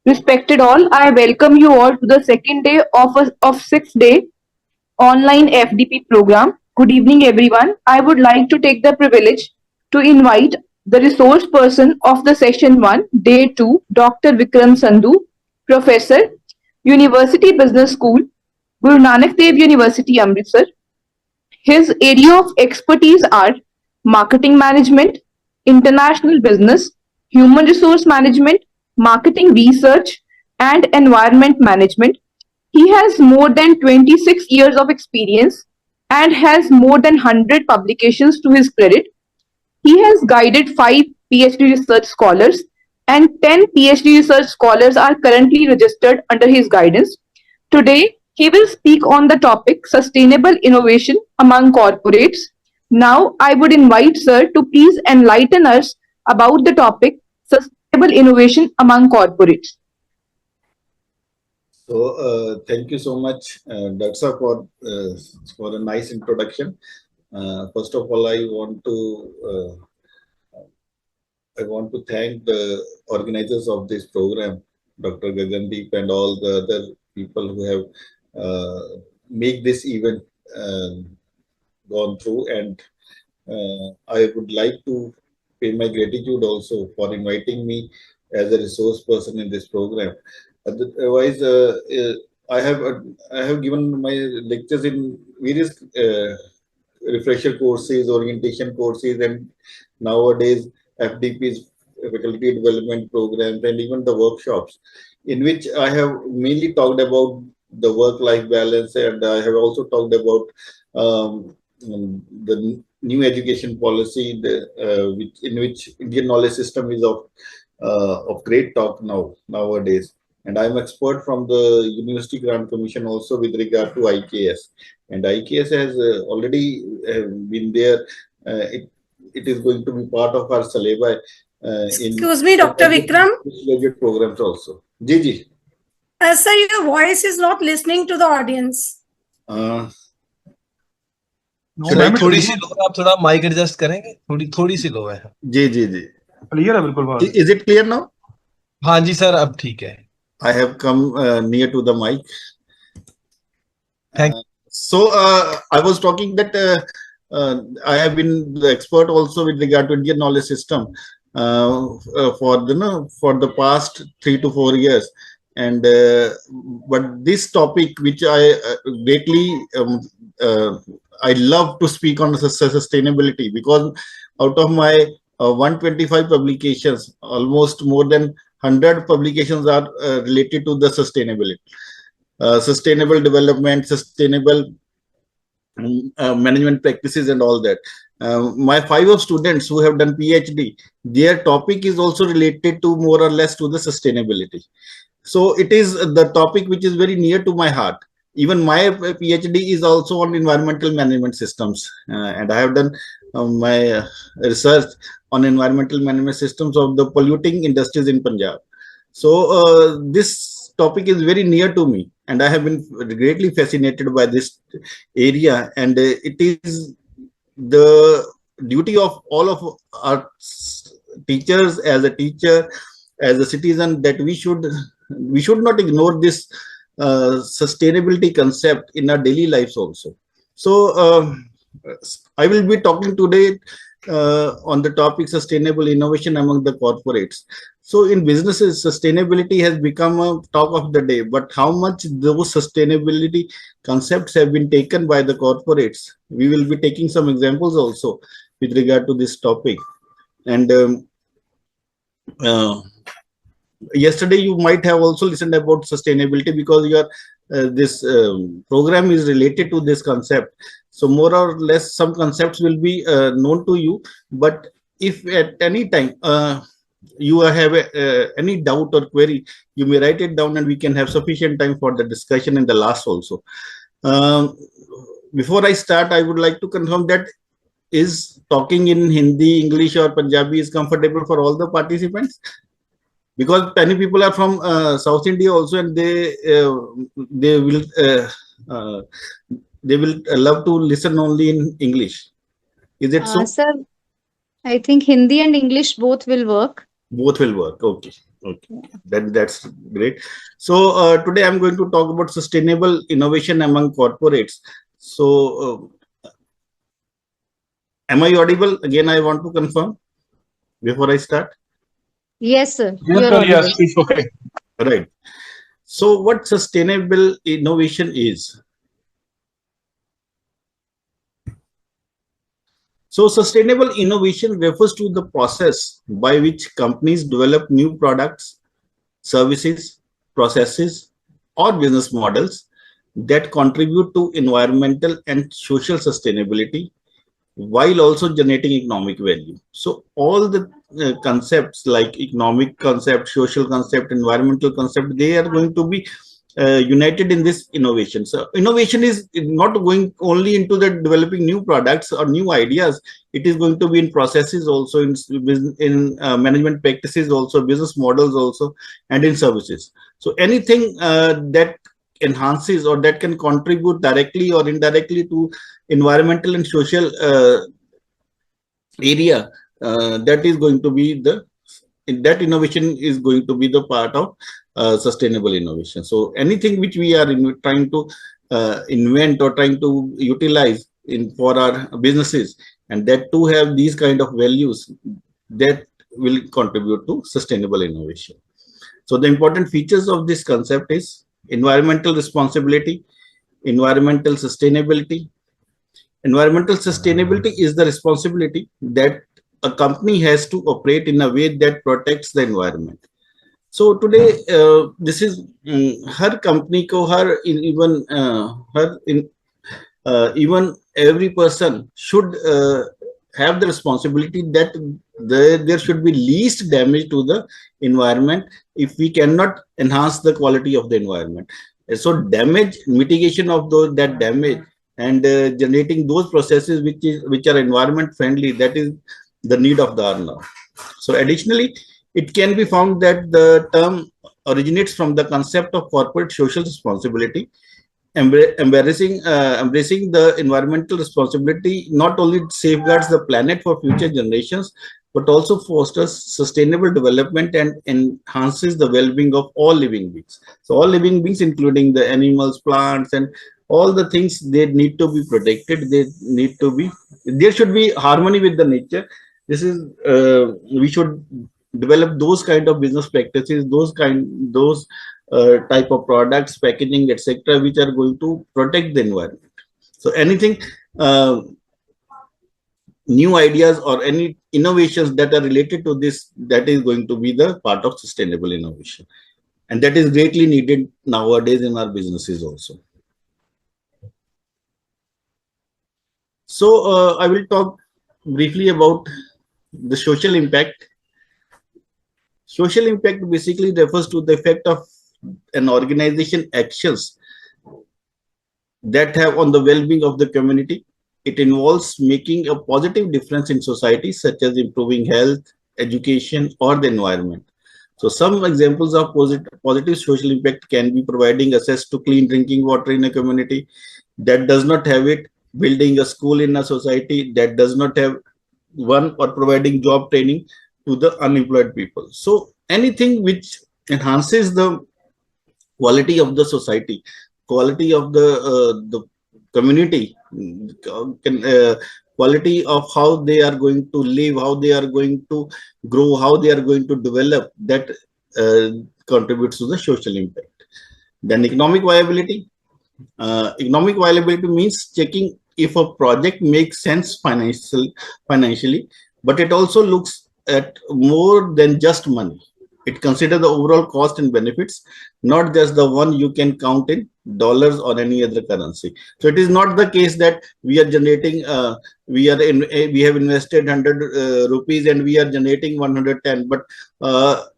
Respected all, I welcome you all to the second day of 6-day online FDP program. Good evening, everyone. I would like to take the privilege to invite the resource person of the session 1, day 2, Dr. Vikram Sandhu, Professor, University Business School, Guru Nanak Dev University, Amritsar. His area of expertise are marketing management, international business, human resource management, marketing research, and environment management. He has more than 26 years of experience and has more than 100 publications to his credit. He has guided 5 PhD research scholars, and 10 PhD research scholars are currently registered under his guidance. Today, he will speak on the topic Sustainable Innovation Among Corporates. Now, I would invite Sir to please enlighten us about the topic Sustainable Innovation Among Corporates. So, thank you so much, Daksa, for a nice introduction. First of all, I want to thank the organizers of this program, Dr. Gagandeep, and all the other people who have made this event gone through. And I would like to pay my gratitude also for inviting me as a resource person in this program. Otherwise, I have given my lectures in various refresher courses, orientation courses, and nowadays FDP's faculty development programs, and even the workshops, in which I have mainly talked about the work-life balance, and I have also talked about the new education policy, in which Indian knowledge system is of great talk nowadays. And I'm expert from the University Grant Commission also with regard to IKS. And IKS has already been there. It is going to be part of our syllabi. Excuse me, Dr. Vikram. Graduate programs also. Ji. Sir, your voice is not listening to the audience. थोड़ी सी लो, आप थोड़ा mic adjust करेंगे, थोड़ी सी लो है। जी clear है बिल्कुल। Is it clear now? हाँ जी sir, अब ठीक है। I have come near to the mic. Thank you. So I was talking that I have been the expert also with regard to Indian knowledge system for the past 3 to 4 years, and but this topic which I greatly I love to speak on sustainability, because out of my 125 publications, almost more than 100 publications are related to the sustainability, sustainable development, sustainable management practices, and all that. My 5 students who have done PhD, their topic is also related to more or less to the sustainability. So it is the topic which is very near to my heart. Even my PhD is also on environmental management systems, and I have done my research on environmental management systems of the polluting industries in Punjab. So this topic is very near to me, and I have been greatly fascinated by this area, and it is the duty of all of our teachers, as a teacher, as a citizen, that we should not ignore this sustainability concept in our daily lives also. So I will be talking today on the topic sustainable innovation among the corporates. So in businesses, sustainability has become a talk of the day, but how much those sustainability concepts have been taken by the corporates? We will be taking some examples also with regard to this topic. And yesterday you might have also listened about sustainability, because your this program is related to this concept. So more or less some concepts will be known to you, but if at any time you have any doubt or query, you may write it down, and we can have sufficient time for the discussion in the last also. Before I start, I would like to confirm that is talking in Hindi, English, or Punjabi is comfortable for all the participants, because many people are from South India also, and they will love to listen only in English. Is it so? Sir, I think Hindi and English both will work. Both will work. Okay. Okay, that's great. So today I'm going to talk about sustainable innovation among corporates. So am I audible? Again, I want to confirm before I start. Yes, sir. Yes, You're sir. audible. Yes, it's okay. Right. So what sustainable innovation is? So sustainable innovation refers to the process by which companies develop new products, services, processes, or business models that contribute to environmental and social sustainability while also generating economic value. So all the concepts like economic concept, social concept, environmental concept, they are going to be united in this innovation. So innovation is not going only into the developing new products or new ideas. It is going to be in processes also, in management practices also, business models also, and in services. So anything that enhances or that can contribute directly or indirectly to environmental and social area, that is going to be that innovation is going to be the part of sustainable innovation. So anything which we are trying to invent or trying to utilize in for our businesses, and that to have these kind of values, that will contribute to sustainable innovation. So the important features of this concept is environmental responsibility, environmental sustainability. Environmental sustainability is the responsibility that a company has to operate in a way that protects the environment. So today, this is her company ko her even her in even every person should have the responsibility that there should be least damage to the environment if we cannot enhance the quality of the environment. So damage mitigation of that damage and generating those processes which are environment friendly, that is the need of the hour now. So additionally, it can be found that the term originates from the concept of corporate social responsibility. Embracing the environmental responsibility not only safeguards the planet for future generations, but also fosters sustainable development and enhances the well-being of all living beings. So all living beings, including the animals, plants, and all the things, they need to be protected. There should be harmony with the nature. This is we should develop those kind of business practices, those type of products, packaging, etc., which are going to protect the environment. So anything new ideas or any innovations that are related to this, that is going to be the part of sustainable innovation, and that is greatly needed nowadays in our businesses also. So I will talk briefly about the social impact. Social impact basically refers to the effect of an organization actions that have on the well-being of the community. It involves making a positive difference in society, such as improving health, education, or the environment. So some examples of positive social impact can be providing access to clean drinking water in a community that does not have it, building a school in a society that does not have one, or providing job training to the unemployed people. So anything which enhances the quality of the society, quality of the community, quality of how they are going to live, how they are going to grow, how they are going to develop, that contributes to the social impact. Then economic viability. Economic viability means checking if a project makes sense financially, but it also looks at more than just money. It considers the overall cost and benefits, not just the one you can count in dollars or any other currency. So it is not the case that we are generating, we have invested 100 rupees and we are generating 110, but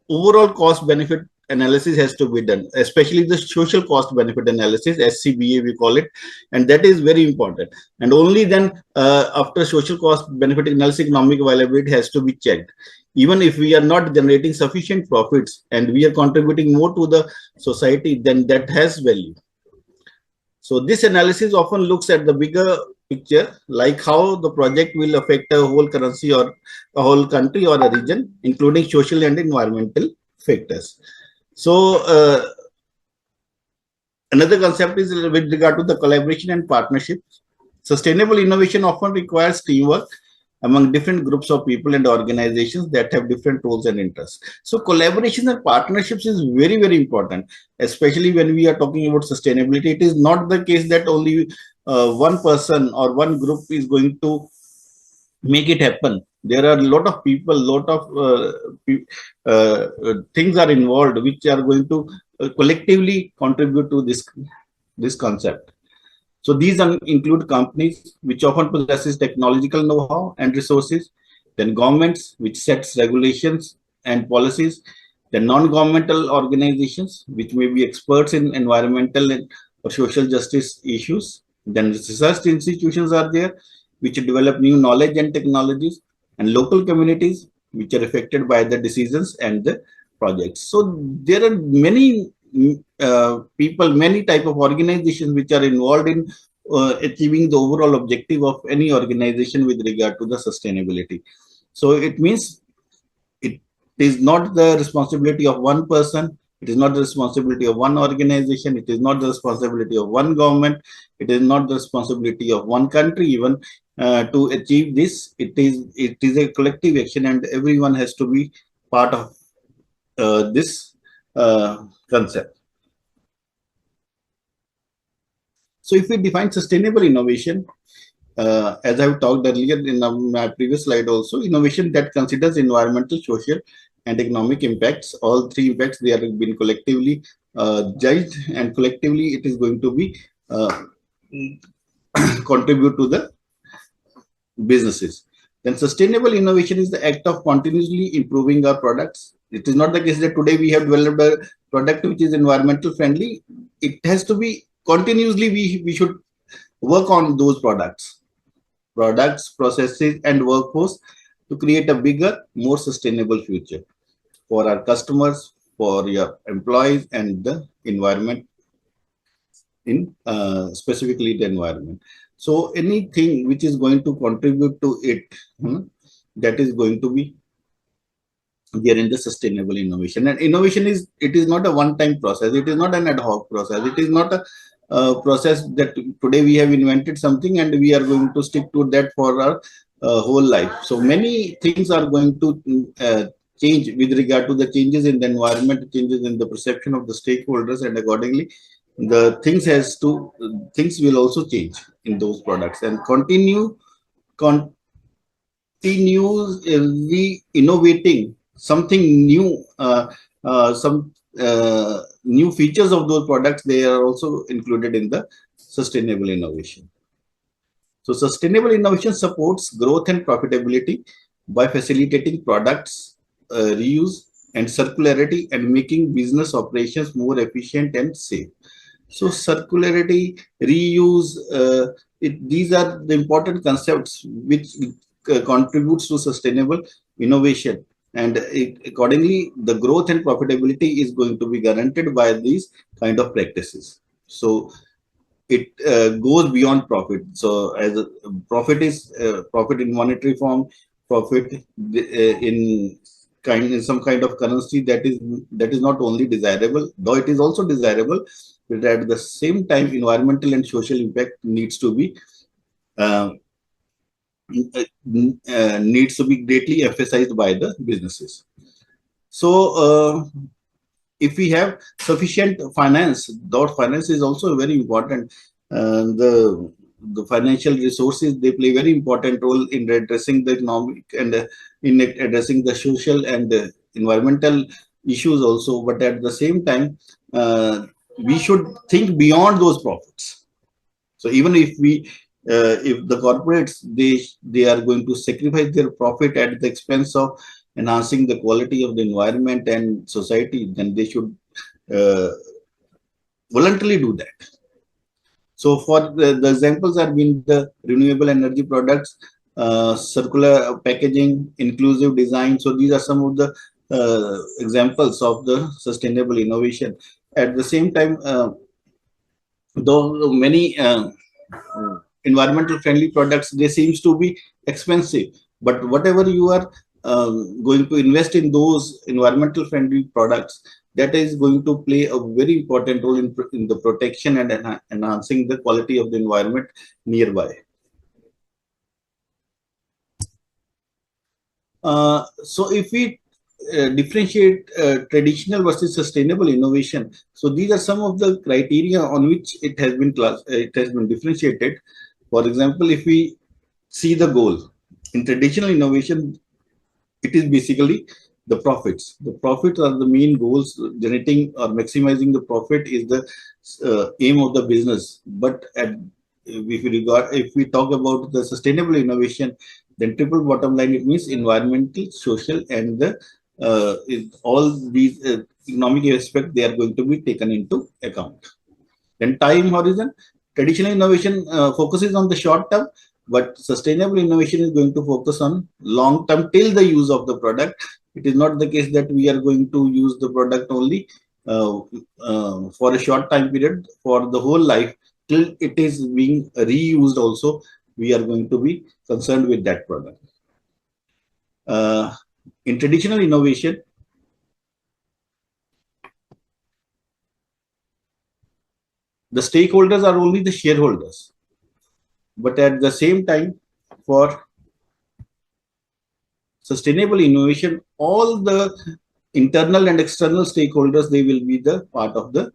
overall cost benefit analysis has to be done, especially the social cost benefit analysis, SCBA we call it, and that is very important. And only then after social cost benefit analysis, economic viability has to be checked. Even if we are not generating sufficient profits and we are contributing more to the society, then that has value. So this analysis often looks at the bigger picture, like how the project will affect a whole currency or a whole country or a region, including social and environmental factors. So another concept is with regard to the collaboration and partnership. Sustainable innovation often requires teamwork among different groups of people and organizations that have different roles and interests. So collaboration and partnerships is very, very important, especially when we are talking about sustainability. It is not the case that only one person or one group is going to make it happen. There are a lot of people, lot of things are involved which are going to collectively contribute to this concept. So these include companies which often possesses technological know-how and resources, then governments which sets regulations and policies, then non-governmental organizations which may be experts in environmental or social justice issues, then research institutions are there which develop new knowledge and technologies, and local communities which are affected by the decisions and the projects. So there are many people, many type of organizations which are involved in achieving the overall objective of any organization with regard to the sustainability. So it means it is not the responsibility of one person. It is not the responsibility of one organization. It is not the responsibility of one government. It is not the responsibility of one country even to achieve this. It is a collective action, and everyone has to be part of this concept. So if we define sustainable innovation, as I've talked earlier in my previous slide also, innovation that considers environmental, social, and economic impacts. All three impacts, they are being collectively judged, and collectively it is going to be contribute to the businesses. Then sustainable innovation is the act of continuously improving our products. It is not the case that today we have developed a product which is environmental friendly. It has to be continuously, we should work on those products, processes, and workforce to create a bigger, more sustainable future for our customers, for your employees, and the environment, in specifically the environment. So anything which is going to contribute to it, that is going to be there in the sustainable innovation. And innovation is, it is not a one-time process. It is not an ad hoc process. It is not a process that today we have invented something and we are going to stick to that for our whole life. So many things are going to change with regard to the changes in the environment, changes in the perception of the stakeholders, and accordingly the things will also change in those products, and continuously innovating something new, some new features of those products, they are also included in the sustainable innovation. So sustainable innovation supports growth and profitability by facilitating products reuse and circularity, and making business operations more efficient and safe. So circularity, reuse, these are the important concepts which contributes to sustainable innovation, and accordingly the growth and profitability is going to be guaranteed by these kind of practices. So it goes beyond profit. So as a profit is profit in monetary form, profit in some kind of currency, that is not only desirable, though it is also desirable, but at the same time environmental and social impact needs to be greatly emphasized by the businesses. So if we have sufficient finance, that finance is also very important. The financial resources, they play very important role in addressing the economic and in addressing the social and environmental issues also. But at the same time, we should think beyond those profits. So even if the corporates, they are going to sacrifice their profit at the expense of enhancing the quality of the environment and society, then they should voluntarily do that. So for the examples are being the renewable energy products, circular packaging, inclusive design. So these are some of the examples of the sustainable innovation. At the same time, though many environmental friendly products, they seems to be expensive, but whatever you are going to invest in those environmental friendly products, that is going to play a very important role in the protection and enhancing the quality of the environment nearby. So if we differentiate traditional versus sustainable innovation, so these are some of the criteria on which it has been differentiated. For example, if we see the goal in traditional innovation, it is basically the profits. The profits are the main goals. Generating or maximizing the profit is the aim of the business. But if we talk about the sustainable innovation, then triple bottom line, it means environmental, social, and all these economic aspects, they are going to be taken into account. Then time horizon, traditional innovation focuses on the short term, but sustainable innovation is going to focus on long term till the use of the product. It is not the case that we are going to use the product only for a short time period. For the whole life till it is being reused also, we are going to be concerned with that product. In traditional innovation, the stakeholders are only the shareholders. But at the same time, for sustainable innovation, all the internal and external stakeholders, they will be the part of the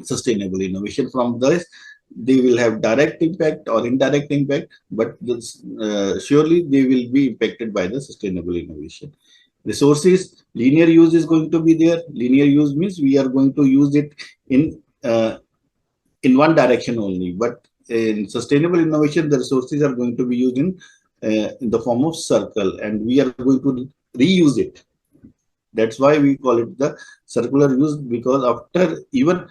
sustainable innovation. From this, they will have direct impact or indirect impact, but surely they will be impacted by the sustainable innovation. Resources, linear use is going to be there. Linear use means we are going to use it in one direction only, but in sustainable innovation, the resources are going to be used in the form of circle, and we are going to reuse it. That's why we call it the circular use, because after even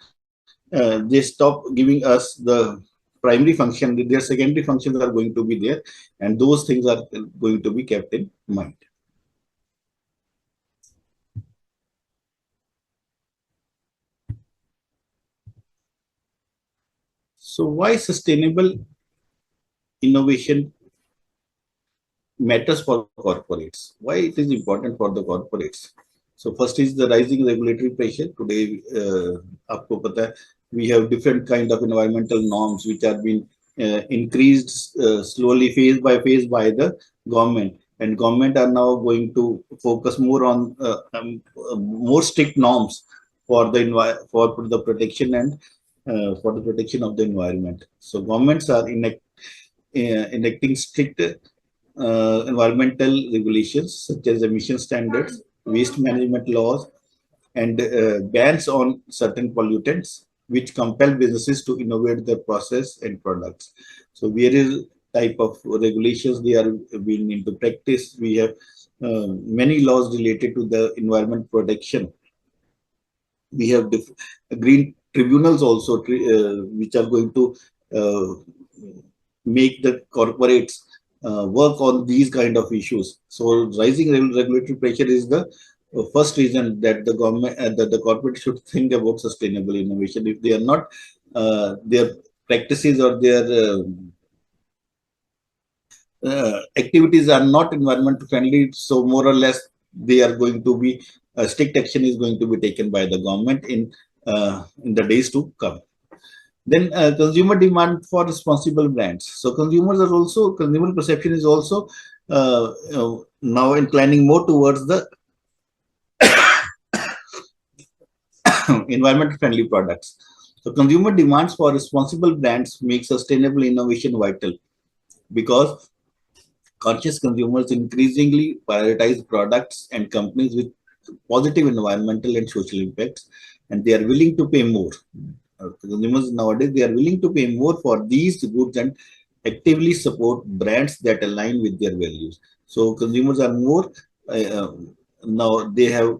they stop giving us the primary function, their secondary functions are going to be there, and those things are going to be kept in mind. So why sustainable innovation matters for corporates? Why it is important for the corporates? So first is the rising regulatory pressure. Today, aapko pata hai, we have different kind of environmental norms which are being increased slowly, phase by the government. And government are now going to focus more on more strict norms for the protection and for the protection of the environment. So governments are enacting strict environmental regulations such as emission standards, waste management laws, and bans on certain pollutants, which compel businesses to innovate their process and products. So various type of regulations, they are being into practice. We have many laws related to the environment protection. We have green tribunals also, which are going to make the corporates work on these kind of issues. So rising regulatory pressure is the first reason that the government, that the corporate should think about sustainable innovation. If they are not, their practices or their activities are not environment friendly, so more or less they are going to be strict action is going to be taken by the government in the days to come. Then consumer demand for responsible brands. So consumer perception is also now inclining more towards the environment friendly products. So consumer demands for responsible brands make sustainable innovation vital, because conscious consumers increasingly prioritize products and companies with positive environmental and social impacts, and they are willing to pay more. Consumers nowadays, they are willing to pay more for these goods and actively support brands that align with their values. So consumers are more now they have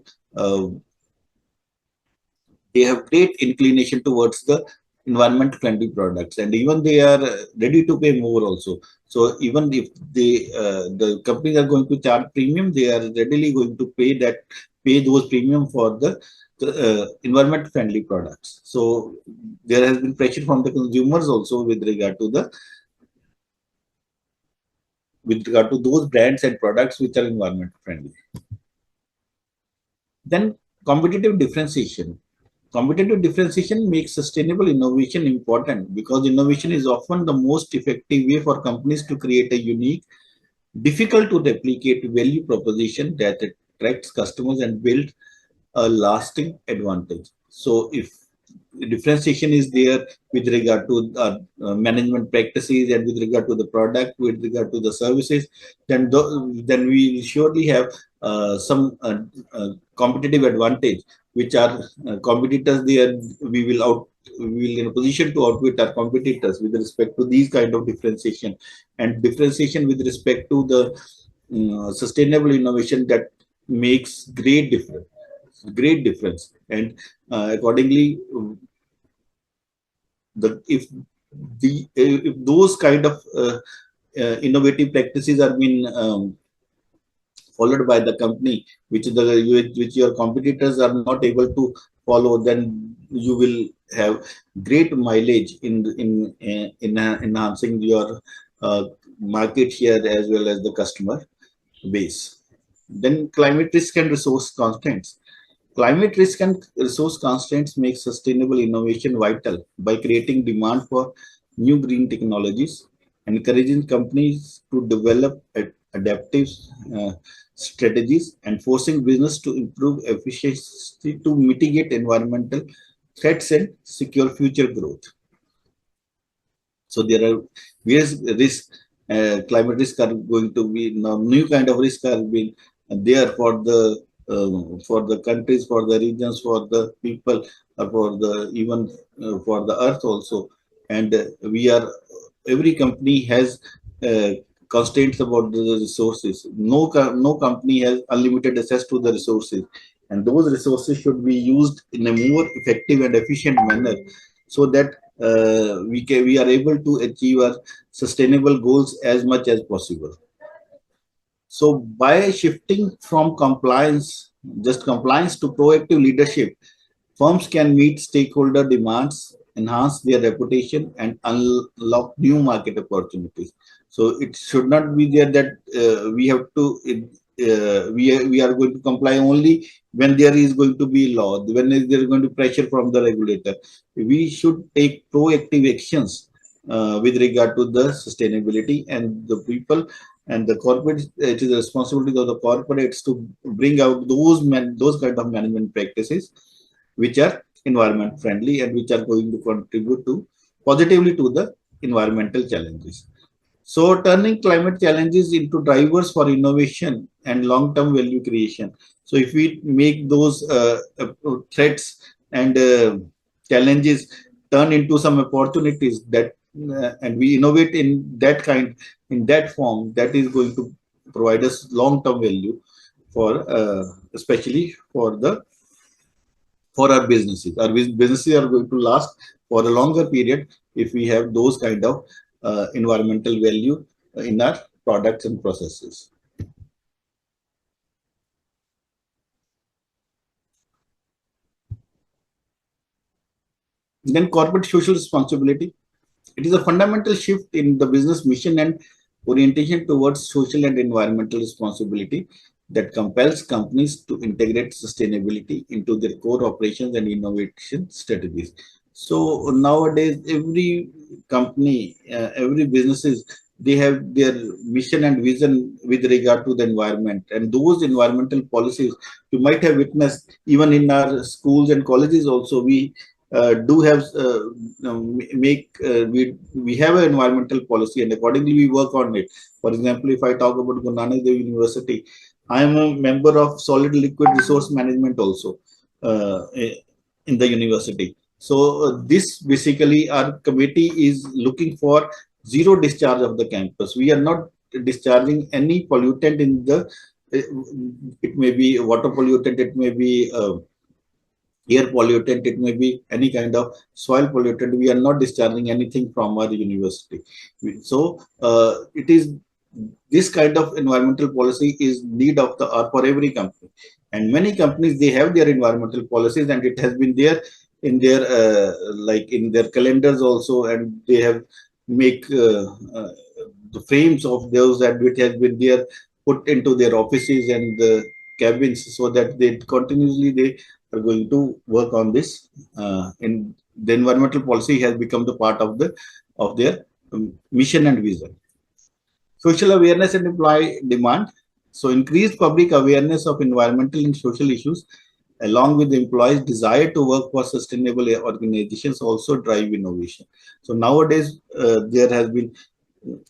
great inclination towards the environment friendly products, and even they are ready to pay more also. So even if the companies are going to charge premium, they are readily going to pay those premium for the environment friendly products. So there has been pressure from the consumers also with regard to the with regard to those brands and products which are environment friendly. Then competitive differentiation. Competitive differentiation makes sustainable innovation important because innovation is often the most effective way for companies to create a unique, difficult to replicate value proposition that attracts customers and build a lasting advantage. So if differentiation is there with regard to management practices and with regard to the product, with regard to the services, then then we will surely have some competitive advantage, which are competitors there. We will in a position to outwit our competitors with respect to these kind of differentiation, and differentiation with respect to the sustainable innovation that makes great difference. And accordingly, if those kind of innovative practices are being followed by the company, which your competitors are not able to follow, then you will have great mileage in enhancing your market share as well as the customer base. Then climate risk and resource constraints. Climate risk and resource constraints make sustainable innovation vital by creating demand for new green technologies, encouraging companies to develop adaptive strategies, and forcing business to improve efficiency to mitigate environmental threats and secure future growth. So there are various risks. Climate risks are going to be now new kind of risks are being there for the countries, for the regions, for the people, for the even for the earth also. And every company has constraints about the resources. No company has unlimited access to the resources, and those resources should be used in a more effective and efficient manner, so that we are able to achieve our sustainable goals as much as possible. So by shifting from just compliance to proactive leadership, firms can meet stakeholder demands, enhance their reputation, and unlock new market opportunities. So it should not be there that we are going to comply only when there is going to be law, when there is going to be pressure from the regulator. We should take proactive actions with regard to the sustainability, and the people and the corporate. It is the responsibility of the corporates to bring out those kind of management practices which are environment friendly and which are going to contribute positively to the environmental challenges. So turning climate challenges into drivers for innovation and long-term value creation. So if we make those threats and challenges turn into some opportunities that and we innovate in that form, that is going to provide us long-term value for especially for our businesses. Our businesses are going to last for a longer period if we have those kind of environmental value in our products and processes. Then corporate social responsibility. It is a fundamental shift in the business mission and orientation towards social and environmental responsibility that compels companies to integrate sustainability into their core operations and innovation strategies. So nowadays, every company, every businesses, they have their mission and vision with regard to the environment, and those environmental policies you might have witnessed even in our schools and colleges also. We do have we have an environmental policy, and accordingly we work on it. For example, if I talk about Guru Nanak Dev University, I am a member of solid liquid resource management also in the university. So this basically our committee is looking for zero discharge of the campus. We are not discharging any pollutant in the. It may be water pollutant, it may be air pollutant, it may be any kind of soil pollutant. We are not discharging anything from our university. So it is this kind of environmental policy is need of the hour for every company, and many companies, they have their environmental policies, and it has been there in their like in their calendars also, and they have the frames of those adverts has been there put into their offices and the cabins, so that they continuously they are going to work on this. And the environmental policy has become the part of their mission and vision. Social awareness and employee demand. So increased public awareness of environmental and social issues, along with the employees' desire to work for sustainable organizations, also drive innovation. So nowadays, there has been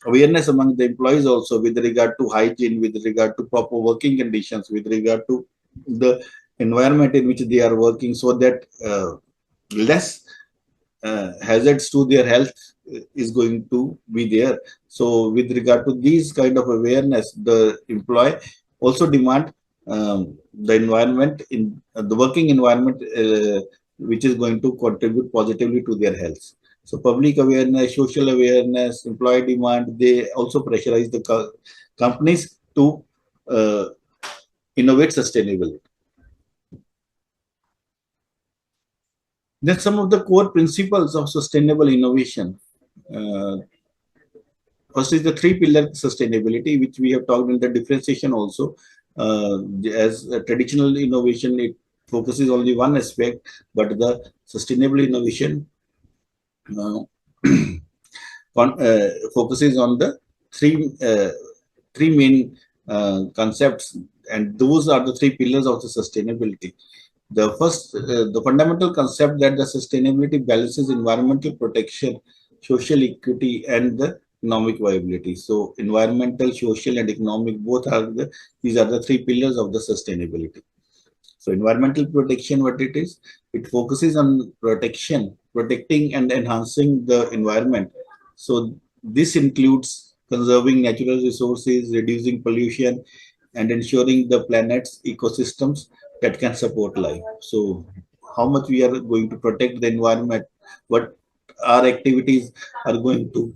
awareness among the employees also with regard to hygiene, with regard to proper working conditions, with regard to the environment in which they are working, so that less hazards to their health is going to be there. So with regard to these kind of awareness, the employee also demand the environment in the working environment which is going to contribute positively to their health. So public awareness, social awareness, employee demand, they also pressurize the companies to innovate sustainably. Then some of the core principles of sustainable innovation. First is the three-pillar sustainability, which we have talked in the differentiation also. As a traditional innovation, it focuses only one aspect, but the sustainable innovation focuses on the three main concepts, and those are the three pillars of the sustainability. The first, the fundamental concept that the sustainability balances environmental protection, social equity, and the economic viability. So environmental, social, and economic, both are these are the three pillars of the sustainability. So environmental protection, what it is, it focuses on protecting and enhancing the environment. So this includes conserving natural resources, reducing pollution, and ensuring the planet's ecosystems that can support life. So how much we are going to protect the environment, what our activities are going to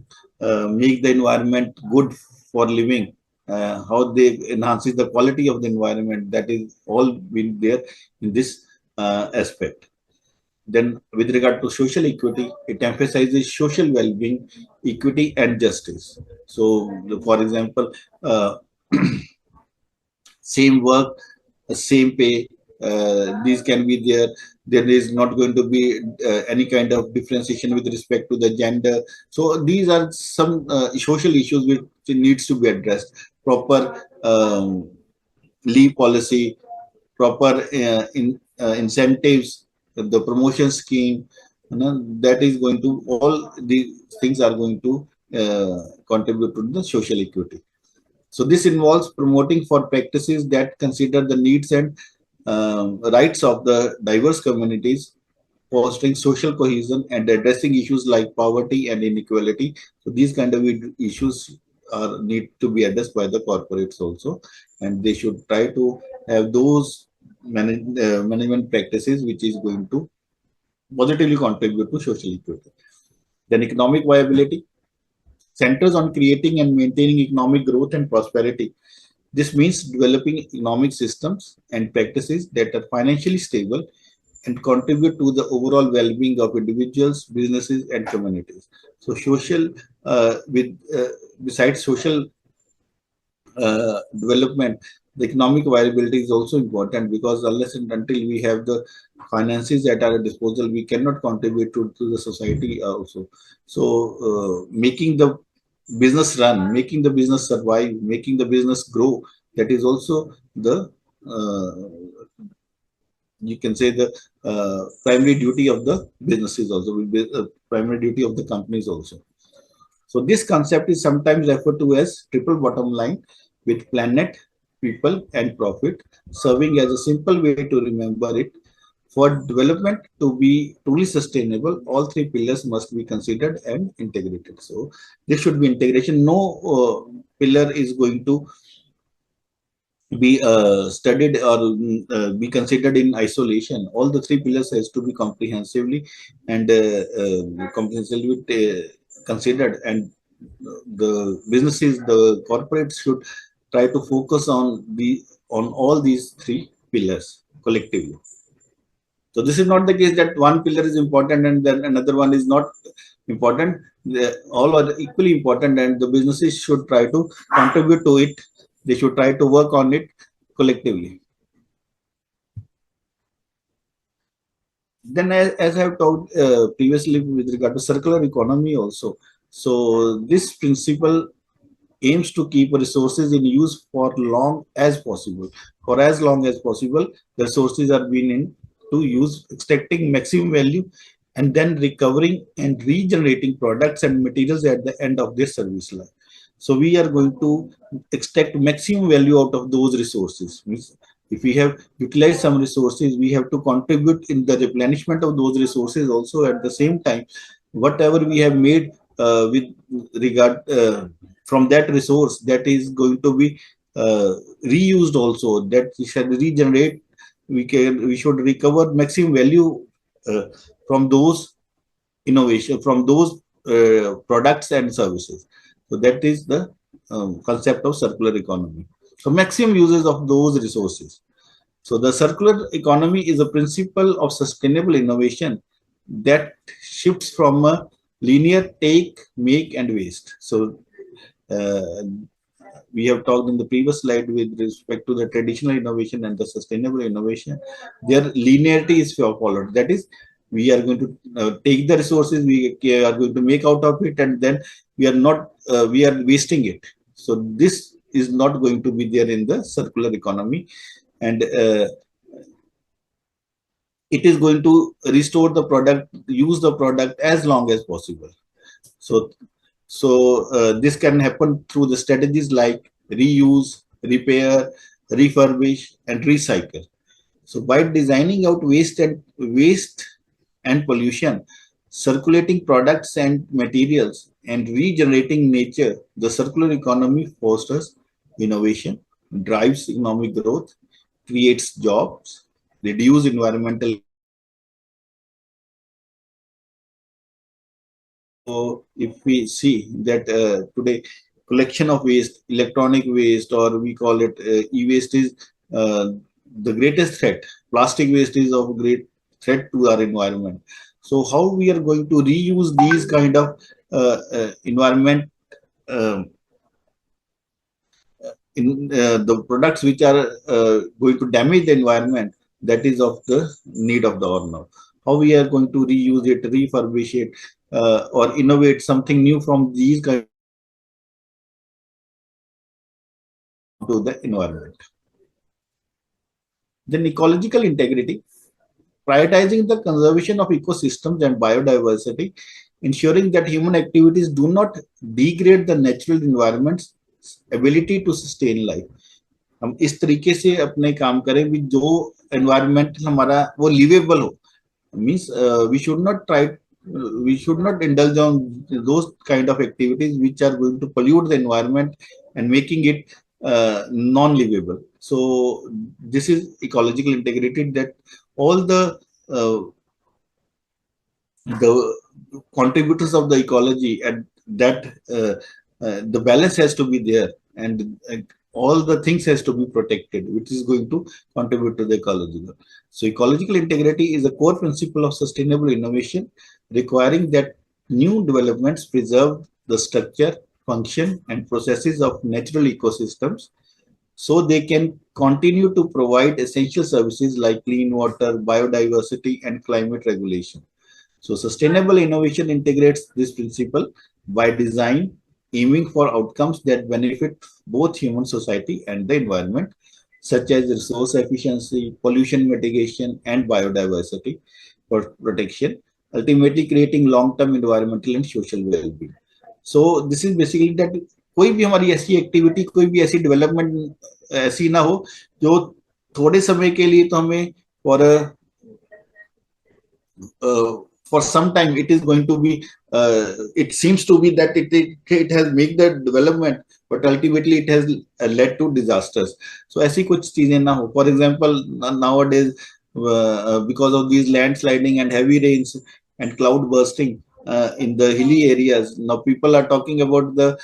make the environment good for living, how they enhances the quality of the environment, that is all been there in this aspect. Then with regard to social equity, it emphasizes social well-being, equity, and justice. So for example, same work, same pay, these can be there. There is not going to be any kind of differentiation with respect to the gender. So these are some social issues which needs to be addressed. Proper leave policy, proper incentives, the promotion scheme, that is going to, all these things are going to contribute to the social equity. So this involves promoting for practices that consider the needs and rights of the diverse communities, fostering social cohesion, and addressing issues like poverty and inequality. So these kind of issues need to be addressed by the corporates also, and they should try to have those management practices which is going to positively contribute to social equity. Then economic viability centers on creating and maintaining economic growth and prosperity. This means developing economic systems and practices that are financially stable and contribute to the overall well-being of individuals, businesses, and communities. So social, besides social development, the economic viability is also important, because unless and until we have the finances at our disposal, we cannot contribute to the society also. So making the business run, making the business survive, making the business grow, that is also the you can say the primary duty of the businesses also, will be primary duty of the companies also. So this concept is sometimes referred to as triple bottom line, with planet, people, and profit, serving as a simple way to remember it. For development to be truly sustainable, all three pillars must be considered and integrated. So there should be integration. No pillar is going to be studied or be considered in isolation. All the three pillars has to be comprehensively and comprehensively considered, and the businesses, the corporates should try to focus on all these three pillars collectively. So this is not the case that one pillar is important and then another one is not important. all are equally important, and the businesses should try to contribute to it. They should try to work on it collectively. Then, as I have talked previously with regard to circular economy also, so this principle aims to keep resources in use for long as possible. For as long as possible, the resources are being in to use, extracting maximum value, and then recovering and regenerating products and materials at the end of their service life. So we are going to extract maximum value out of those resources. Means if we have utilized some resources, we have to contribute in the replenishment of those resources also. At the same time, whatever we have made with regard from that resource, that is going to be reused also, that we should regenerate. We should recover maximum value from those innovation, from those products and services. So that is the concept of circular economy. So maximum uses of those resources. So the circular economy is a principle of sustainable innovation that shifts from a linear take, make, and waste. So we have talked in the previous slide with respect to the traditional innovation and the sustainable innovation. Their linearity is followed. That is, we are going to take the resources, we are going to make out of it, and then we are wasting it. So this is not going to be there in the circular economy, and it is going to restore the product, use the product as long as possible. So this can happen through the strategies like reuse, repair, refurbish, and recycle. So by designing out waste and pollution, circulating products and materials, and regenerating nature, the circular economy fosters innovation, drives economic growth, creates jobs, reduce environmental. So if we see that today collection of waste, electronic waste, or we call it e-waste, is the greatest threat. Plastic waste is of great threat to our environment. So how we are going to reuse these kind of environment in the products which are going to damage the environment, that is of the need of the hour now. How we are going to reuse it, refurbish it, or innovate something new from these kind to the environment. Then ecological integrity, prioritizing the conservation of ecosystems and biodiversity, ensuring that human activities do not degrade the natural environment's ability to sustain life. हम इस तरीके से अपने काम करें भी जो environment हमारा वो livable हो. Means we should not indulge on those kind of activities which are going to pollute the environment and making it non-livable. So this is ecological integrity, that all the contributors of the ecology, and that the balance has to be there, and all the things has to be protected, which is going to contribute to the ecology. So ecological integrity is a core principle of sustainable innovation, requiring that new developments preserve the structure, function, and processes of natural ecosystems, so they can continue to provide essential services like clean water, biodiversity, and climate regulation. So sustainable innovation integrates this principle by design, aiming for outcomes that benefit both human society and the environment, such as resource efficiency, pollution mitigation, and biodiversity protection, ultimately creating long-term environmental and social well-being. So this is basically that कोई भी हमारी ऐसी activity, कोई भी ऐसी development ऐसी ना हो जो थोड़े समय के लिए तो हमें for some time it is going to be it seems to be that it has made the development, but ultimately it has led to disasters. So ऐसी कुछ चीजें ना हो. For example, nowadays because of these landsliding and heavy rains and cloud bursting in the hilly areas, now people are talking about the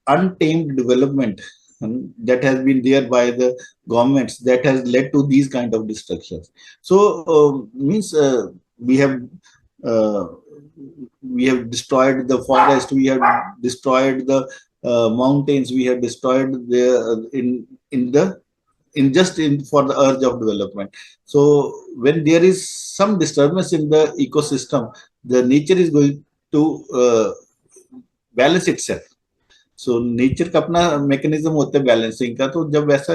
untamed development that has been there by the governments, that has led to these kind of destructions. So means we have we have destroyed the forest, we have destroyed the mountains, we have destroyed the for the urge of development. So when there is some disturbance in the ecosystem, the nature is going to balance itself. So nature का अपना mechanism होता है balancing का, तो जब वैसा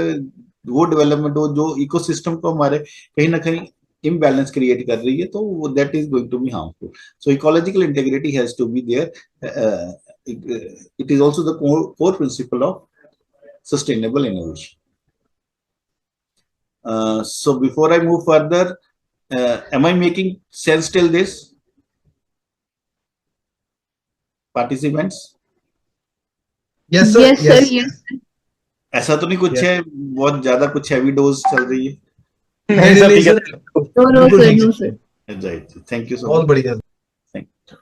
वो development हो जो इकोसिस्टम को हमारे कहीं ना कहीं imbalance create कर रही है, तो that is going to be harmful. So ecological integrity has to be there. It is also the core principle of sustainable innovation. So before I move further, am I making sense till this? Participants? Yes, sir. Yes, sir. Yes. Yes. ऐसा तो नहीं कुछ है बहुत ज्यादा कुछ heavy dose चल रही है? नहीं सर, ठीक है। No, no, बिल्कुल sir. ठीक No, है। sir. Right. Thank you so बहुत much. बढ़िया। Thank you.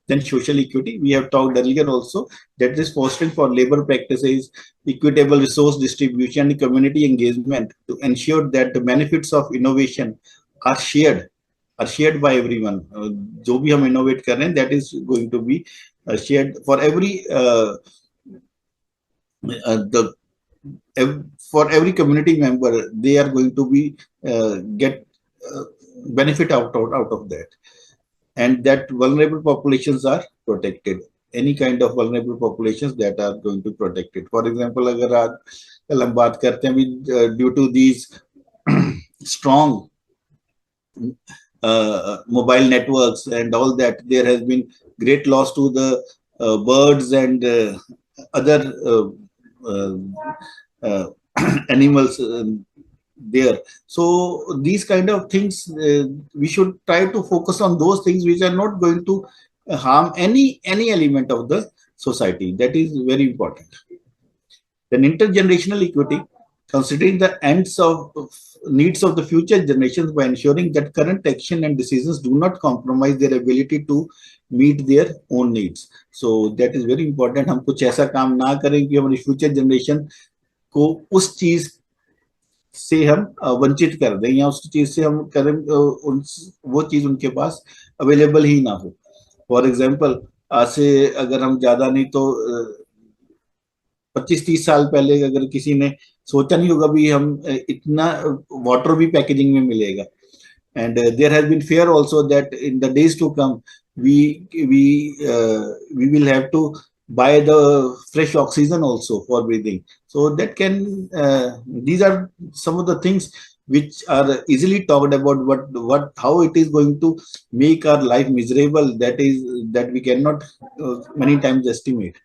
Then social equity, we have talked earlier also, that is fostering for labor practices, equitable resource distribution, and community engagement to ensure that the benefits of innovation are shared by everyone. जो भी हम innovate कर रहे हैं, that is going to be shared for every for every community member. They are going to be get benefit out of that. And that vulnerable populations are protected. Any kind of vulnerable populations that are going to protect it. For example, अगर आज कल हम बात करते हैं due to these strong mobile networks and all that, there has been great loss to the birds and other animals there. So these kind of things, we should try to focus on those things which are not going to harm any element of the society. That is very important. Then intergenerational equity, considering the needs of the future generations by ensuring that current action and decisions do not compromise their ability to meet their own needs. So that is very important. हम कुछ ऐसा काम ना करें कि हमारी future generation को उस चीज से हम वंचित कर दें, या उस चीज से हम करें वो चीज उनके पास अवेलेबल ही ना हो. फॉर एग्जांपल, आज से अगर हम ज्यादा नहीं तो 25-30 साल पहले अगर किसी ने सोचा नहीं होगा भी हम इतना वाटर भी पैकेजिंग में मिलेगा. And there has been fear also that in the days to come we will have to buy the fresh oxygen also for breathing. So that can these are some of the things which are easily talked about, how it is going to make our life miserable, that we cannot many times estimate.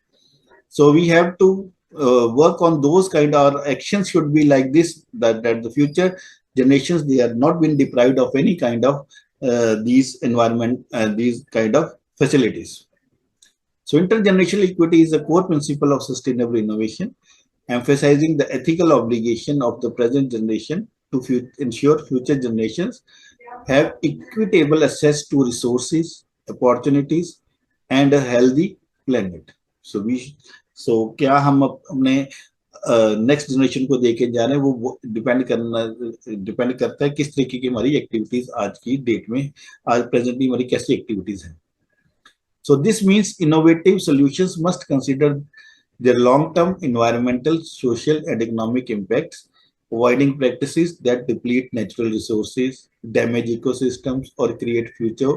So we have to work on those kind of actions should be like this, that the future generations, they are not being deprived of any kind of these environment and these kind of facilities. So intergenerational equity is a core principle of sustainable innovation, emphasizing the ethical obligation of the present generation to ensure future generations have equitable access to resources, opportunities, and a healthy planet. So क्या हम अपने next generation को देके जा रहे हैं, वो depend करता है किस तरीके की हमारी एक्टिविटीज आज की डेट में, आज प्रेजेंटली हमारी कैसी एक्टिविटीज हैं. So this means innovative solutions must consider their long-term environmental, social, and economic impacts, avoiding practices that deplete natural resources, damage ecosystems, or create future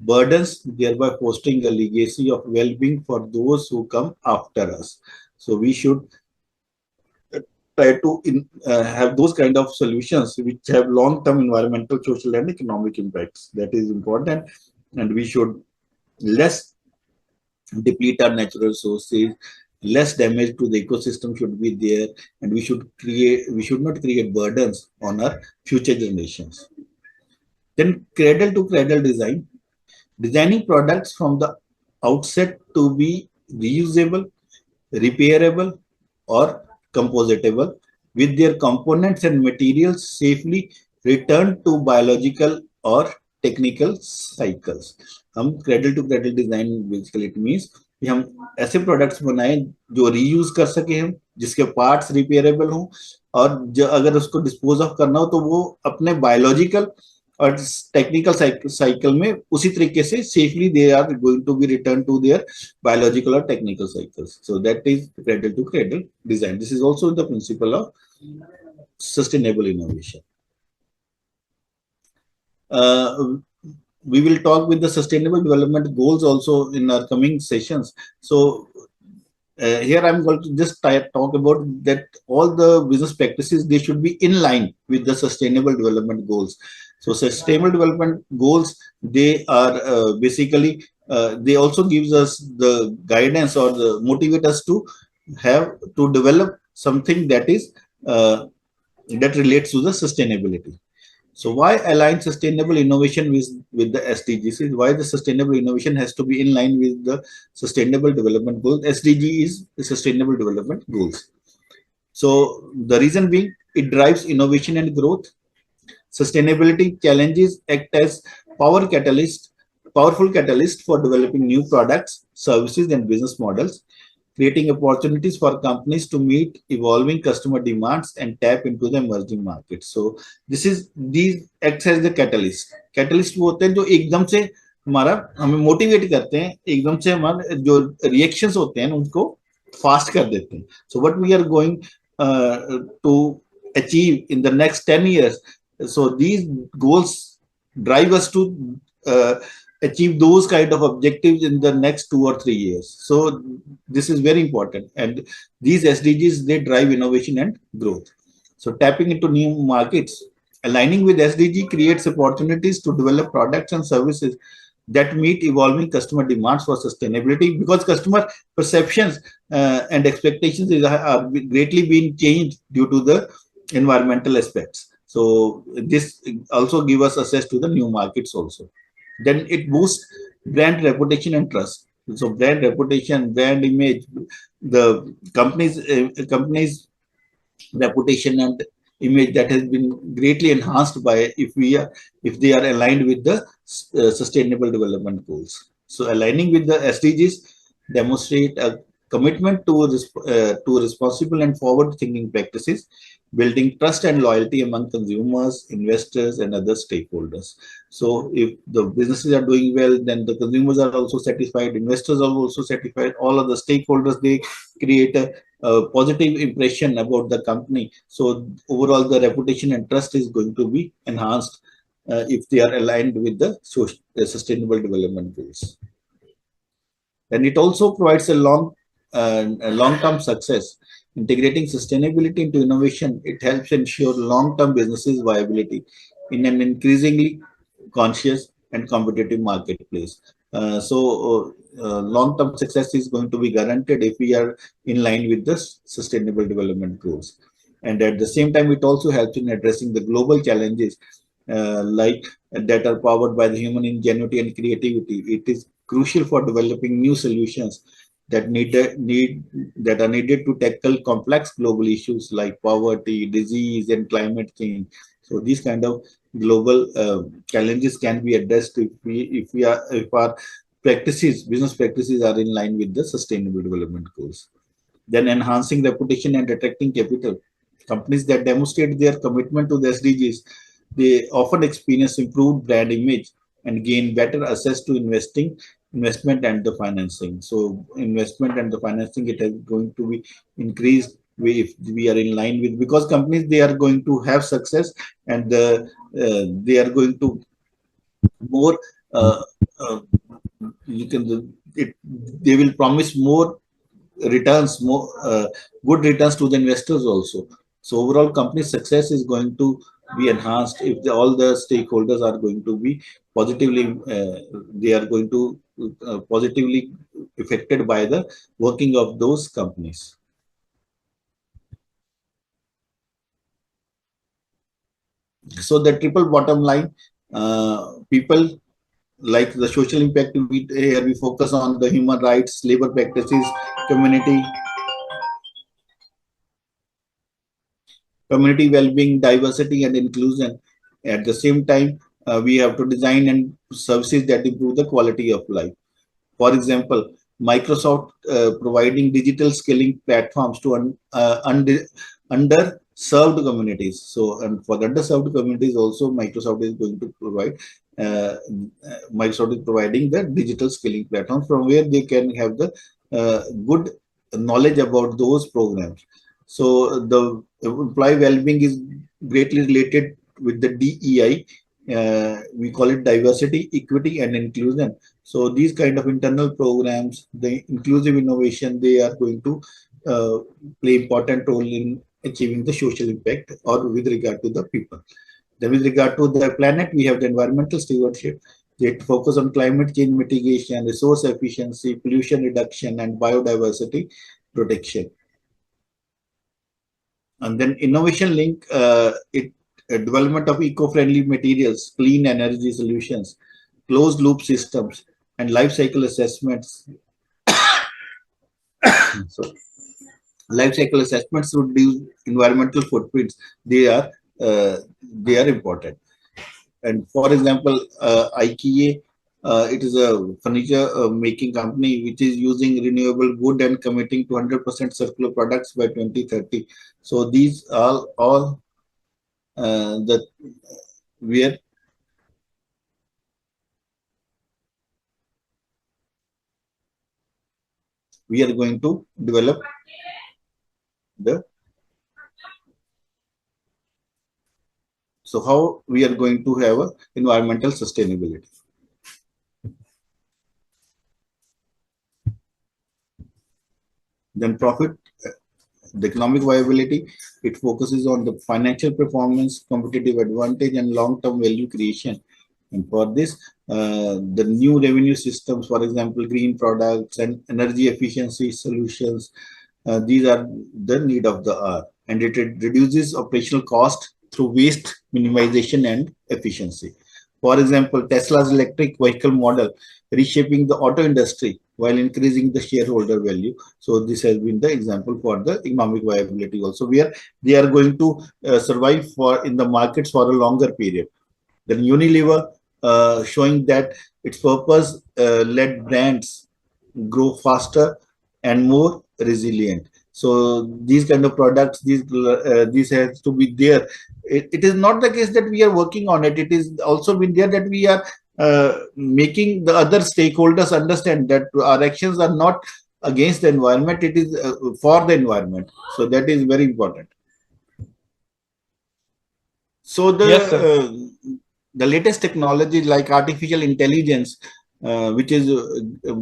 burdens, thereby fostering a legacy of well-being for those who come after us. So we should try to have those kind of solutions which have long-term environmental, social, and economic impacts. That is important, and we should less deplete our natural resources, less damage to the ecosystem should be there, and we should not create burdens on our future generations. Then cradle to cradle design, designing products from the outset to be reusable, repairable, or compositable, with their components and materials safely returned to biological or technical cycles. हम cradle to cradle design basically it means कि हम ऐसे products बनाएं जो reuse कर सके हम, जिसके पार्ट्स रिपेयरेबल हों, और जो अगर उसको डिस्पोज ऑफ करना हो तो वो अपने बायोलॉजिकल और टेक्निकल साइकिल में उसी तरीके से safely they are going to be return to their biological और technical cycles. So that is cradle to cradle design. This is also the principle of sustainable innovation. We will talk with the sustainable development goals also in our coming sessions. So here I'm going to just talk about that all the business practices, they should be in line with the sustainable development goals. So sustainable development goals, they are basically they also gives us the guidance or the motivate us to have to develop something that is that relates to the sustainability. So why align sustainable innovation with the SDGs? Is why the sustainable innovation has to be in line with the sustainable development goals. SDG is the sustainable development goals. So the reason being, it drives innovation and growth. Sustainability challenges act as powerful catalyst for developing new products, services, and business models, creating opportunities for companies to meet evolving customer demands and tap into the emerging markets. So these acts as the catalyst. Catalyst वो होते हैं जो एकदम से हमारा हमें motivate करते हैं, एकदम से हमारे जो रिएक्शंस होते हैं उनको फास्ट कर देते हैं. So what we are going to achieve in the next 10 years, so these goals drive us to achieve those kind of objectives in the next 2 or 3 years. So this is very important, and these SDGs, they drive innovation and growth. So tapping into new markets, aligning with SDG creates opportunities to develop products and services that meet evolving customer demands for sustainability, because customer perceptions and expectations are greatly being changed due to the environmental aspects. So this also gives us access to the new markets also. Then it boosts brand reputation and trust. So brand reputation, brand image, the company's reputation and image, that has been greatly enhanced by if they are aligned with the sustainable development goals. So aligning with the SDGs demonstrate a commitment to responsible and forward-thinking practices, building trust and loyalty among consumers, investors, and other stakeholders. So if the businesses are doing well, then the consumers are also satisfied, investors are also satisfied, all of the stakeholders, they create a positive impression about the company. So overall, the reputation and trust is going to be enhanced if they are aligned with the sustainable development goals. And it also provides a long-term success. Integrating sustainability into innovation, it helps ensure long-term businesses viability in an increasingly conscious and competitive marketplace. Long-term success is going to be guaranteed if we are in line with the sustainable development goals. And at the same time, it also helps in addressing the global challenges like that are powered by the human ingenuity and creativity. It is crucial for developing new solutions that are needed to tackle complex global issues like poverty, disease, and climate change. So these kind of global challenges can be addressed if our business practices are in line with the sustainable development goals. Then enhancing reputation and attracting capital. Companies that demonstrate their commitment to the SDGs, they often experience improved brand image and gain better access to investment and the financing. So investment and the financing, it is going to be increased if we are in line with, because companies, they are going to have success, and they are going to more they will promise more returns, more good returns to the investors also. So overall, company success is going to be enhanced if all the stakeholders are going to be positively, they are going to positively affected by the working of those companies. So the triple bottom line, people like the social impact, here we focus on the human rights, labor practices, community well-being, diversity, and inclusion. At the same time, we have to design and services that improve the quality of life. For example, Microsoft providing digital skilling platforms to underserved served communities. So, and for the underserved communities also, Microsoft is going to provide, Microsoft is providing the digital skilling platform from where they can have the good knowledge about those programs. So the employee well-being is greatly related with the DEI. We call it diversity, equity, and inclusion. So these kind of internal programs, the inclusive innovation, they are going to play important role in achieving the social impact or with regard to the people. Then with regard to the planet, we have the environmental stewardship. It focus on climate change mitigation, resource efficiency, pollution reduction, and biodiversity protection. And then innovation link, development of eco-friendly materials, clean energy solutions, closed loop systems, and life cycle assessments. So, life cycle assessments would do environmental footprints. They are important. And for example, IKEA, it is a furniture making company which is using renewable wood and committing to 100% circular products by 2030. So these are all the where we are going to develop the. So how we are going to have a environmental sustainability. Then profit, the economic viability, it focuses on the financial performance, competitive advantage, and long-term value creation. And for this, the new revenue systems, for example, green products and energy efficiency solutions, these are the need of the hour. And it reduces operational cost through waste minimization and efficiency. For example, Tesla's electric vehicle model reshaping the auto industry while increasing the shareholder value. So this has been the example for the economic viability also, where they are going to survive for in the markets for a longer period. Then Unilever showing that its purpose led brands grow faster and more resilient. So these kind of products, these has to be there. It is not the case that we are working on it. It is also been there that we are making the other stakeholders understand that our actions are not against the environment. It is for the environment. So that is very important. So the latest technology like artificial intelligence, which is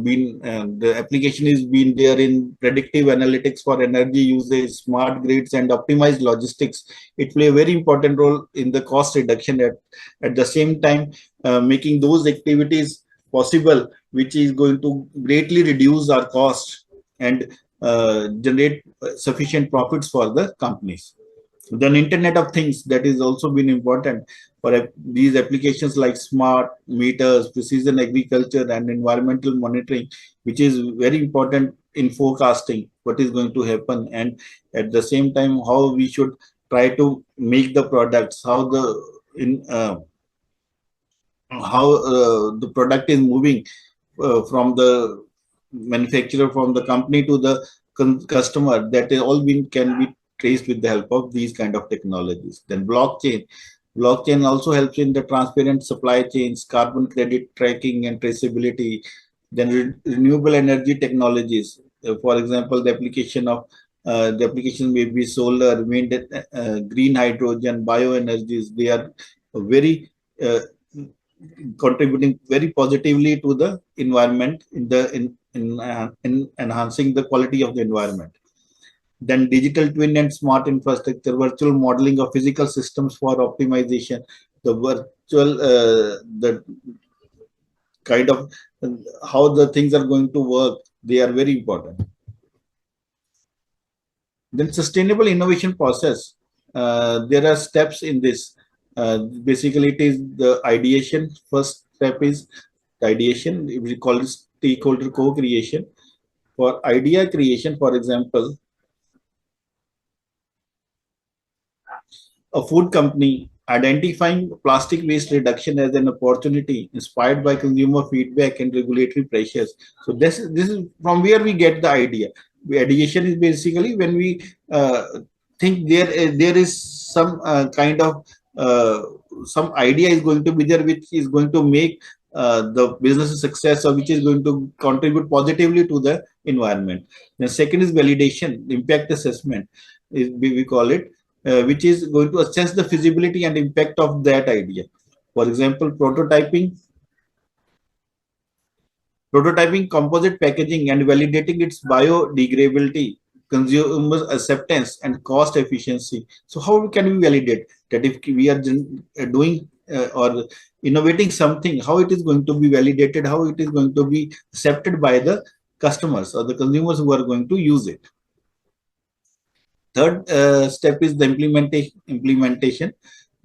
been the application is been there in predictive analytics for energy usage, smart grids, and optimized logistics. It play a very important role in the cost reduction at the same time making those activities possible, which is going to greatly reduce our cost and generate sufficient profits for the companies. Then Internet of Things, that is also been important for these applications like smart meters, precision agriculture, and environmental monitoring, which is very important in forecasting what is going to happen, and at the same time how we should try to make the products, how the the product is moving from the manufacturer, from the company to the customer. That is all can be traced with the help of these kind of technologies. Then blockchain also helps in the transparent supply chains, carbon credit tracking and traceability. Then renewable energy technologies, for example, the application may be solar, wind, green hydrogen, bioenergies. They are very contributing very positively to the environment in enhancing the quality of the environment. Then digital twin and smart infrastructure, virtual modeling of physical systems for optimization, the virtual, the kind of how the things are going to work, they are very important. Then sustainable innovation process, there are steps in this. Basically, it is the ideation. First step is the ideation. We call it stakeholder co-creation. For idea creation, for example, a food company identifying plastic waste reduction as an opportunity inspired by consumer feedback and regulatory pressures. So this is from where we get the idea. The ideation is basically when we think there is some kind of some idea is going to be there which is going to make the business success, or which is going to contribute positively to the environment. The second is validation, impact assessment, is we call it, which is going to assess the feasibility and impact of that idea. For example, prototyping composite packaging and validating its biodegradability, consumer acceptance, and cost efficiency. So how can we validate that if we are doing or innovating something, how it is going to be validated, how it is going to be accepted by the customers or the consumers who are going to use it. Third step is the implementation,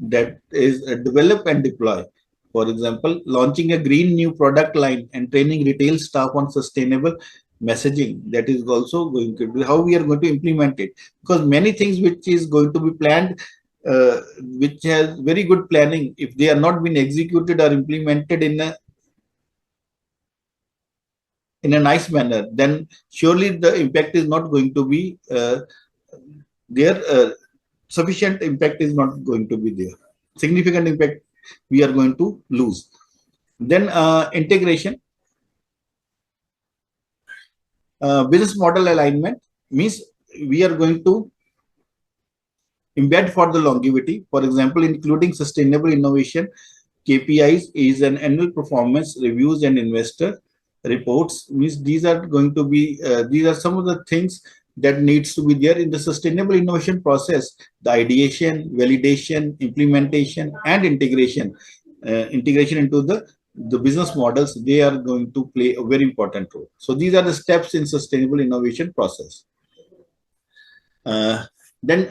that is develop and deploy. For example, launching a green new product line and training retail staff on sustainable messaging. That is also going to be how we are going to implement it, because many things which is going to be planned, which has very good planning, if they are not being executed or implemented in a nice manner, then surely the impact is not going to be there. Sufficient impact is not going to be there. Significant impact we are going to lose. Then integration. Business model alignment means we are going to embed for the longevity. For example, including sustainable innovation KPIs is an annual performance reviews and investor reports. Means these are going to be these are some of the things that needs to be there in the sustainable innovation process. The ideation, validation, implementation, and integration into the business models, they are going to play a very important role. So these are the steps in sustainable innovation process. Then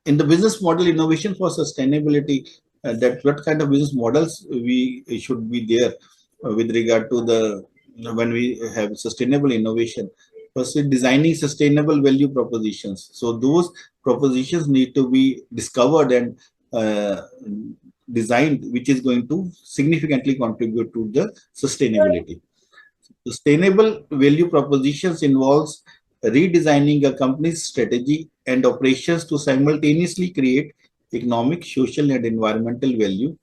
in the business model innovation for sustainability, that what kind of business models we should be there with regard to the when we have sustainable innovation. Firstly, designing sustainable value propositions. So those propositions need to be discovered and designed, which is going to significantly contribute to the sustainability. Sustainable value propositions involves redesigning a company's strategy and operations to simultaneously create economic, social, and environmental value,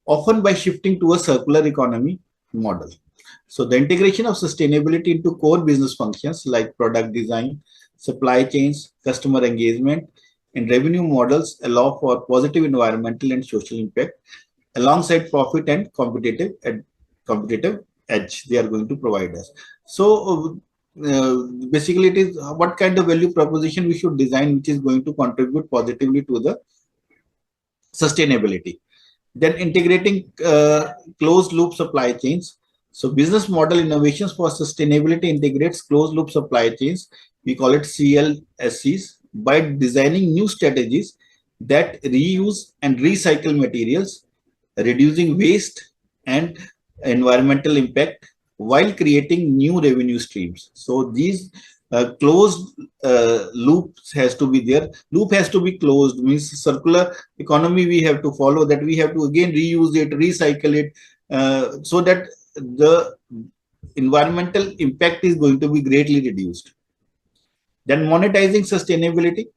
often by shifting to a circular economy model. So the integration of sustainability into core business functions like product design, supply chains, customer engagement, and revenue models allow for positive environmental and social impact alongside profit and competitive edge they are going to provide us. So basically it is what kind of value proposition we should design which is going to contribute positively to the sustainability. Then integrating closed loop supply chains. So business model innovations for sustainability integrates closed loop supply chains. We call it CLSCs, by designing new strategies that reuse and recycle materials, reducing waste and environmental impact while creating new revenue streams. So these closed loops has to be there. Loop has to be closed, means circular economy we have to follow, that we have to again reuse it, recycle it, so that the environmental impact is going to be greatly reduced. Then monetizing sustainability,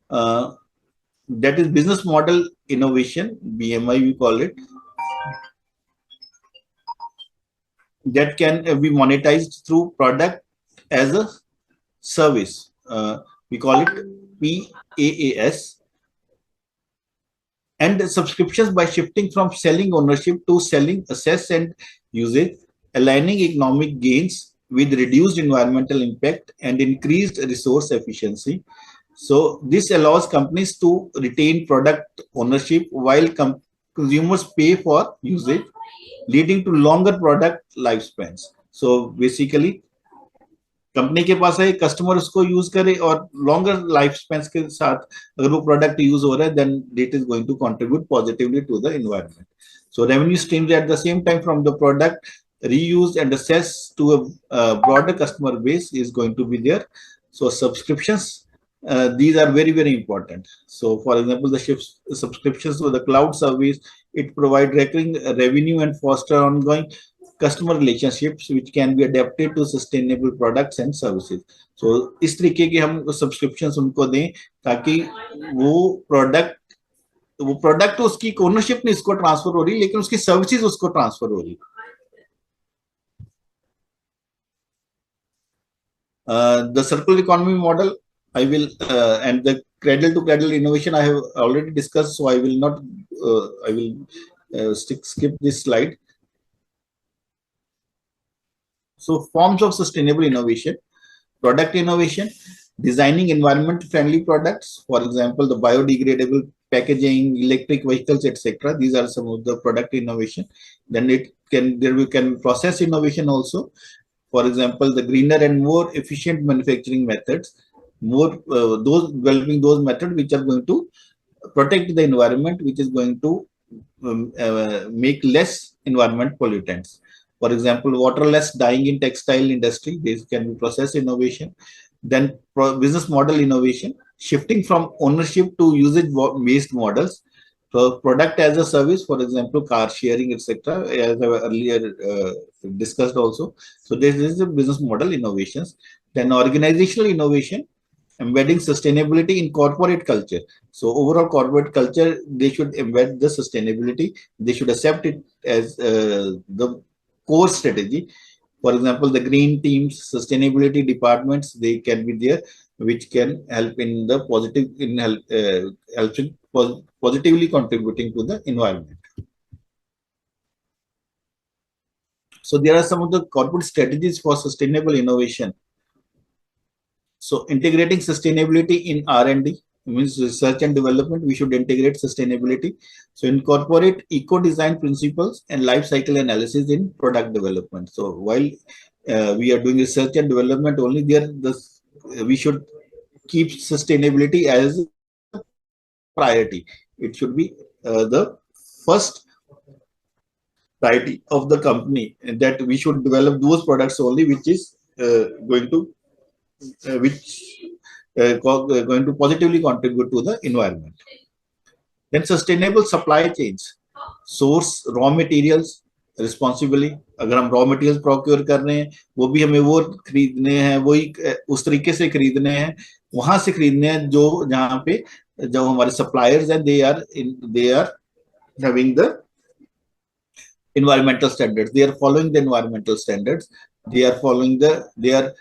that is business model innovation, BMI we call it, that can be monetized through product as a service. We call it PaaS. And subscriptions by shifting from selling ownership to selling assets and usage, aligning economic gains with reduced environmental impact and increased resource efficiency. So this allows companies to retain product ownership while consumers pay for usage, leading to longer product lifespans. So basically company के पास है, customer उसको use करे और longer life spans के साथ अगर वो product use हो रहा है, then it is going to contribute positively to the environment. So revenue streams at the same time from the product reuse and access to a broader customer base is going to be there. So subscriptions, these are very, very important. So for example, the subscriptions to the cloud service, it provides recurring revenue and foster ongoing customer relationships which can be adapted to sustainable products and services. So इस तरीके के हम subscriptions उनको दें ताकि वो product उसकी ownership नहीं इसको ट्रांसफर हो रही लेकिन उसकी सर्विसेज उसको ट्रांसफर हो रही. The circular economy model, I will, and the cradle to cradle innovation I have already discussed, so I will not, I will skip this slide. So forms of sustainable innovation, product innovation, designing environment friendly products, for example, the biodegradable packaging, electric vehicles, etc. These are some of the product innovation. Then we can process innovation also. For example, the greener and more efficient manufacturing methods, those developing those methods which are going to protect the environment, which is going to make less environment pollutants. For example, waterless dyeing in textile industry, this can be process innovation. Then business model innovation, shifting from ownership to usage-based models. So product as a service, for example, car sharing, etc., as I earlier discussed also. So this is the business model innovations. Then organizational innovation, embedding sustainability in corporate culture. So overall corporate culture, they should embed the sustainability. They should accept it as the core strategy. For example, the green teams, sustainability departments, they can be there, which can help in the positive, in helping positively contributing to the environment. So there are some of the corporate strategies for sustainable innovation. So integrating sustainability in R&D means research and development. We should integrate sustainability. So incorporate eco-design principles and life cycle analysis in product development. So while we are doing research and development only, we should keep sustainability as a priority. It should be the first priority of the company, and that we should develop those products only which is going to positively contribute to the environment. Then sustainable supply chains, source raw materials responsibly. अगर हम raw materials procure कर रहे हैं, वो भी हमें वो खरीदने हैं, वही उस तरीके से खरीदने हैं, वहां से खरीदने हैं जो जहां पे जो हमारे suppliers हैं, they are having the environmental standards. They are following the environmental standards. They are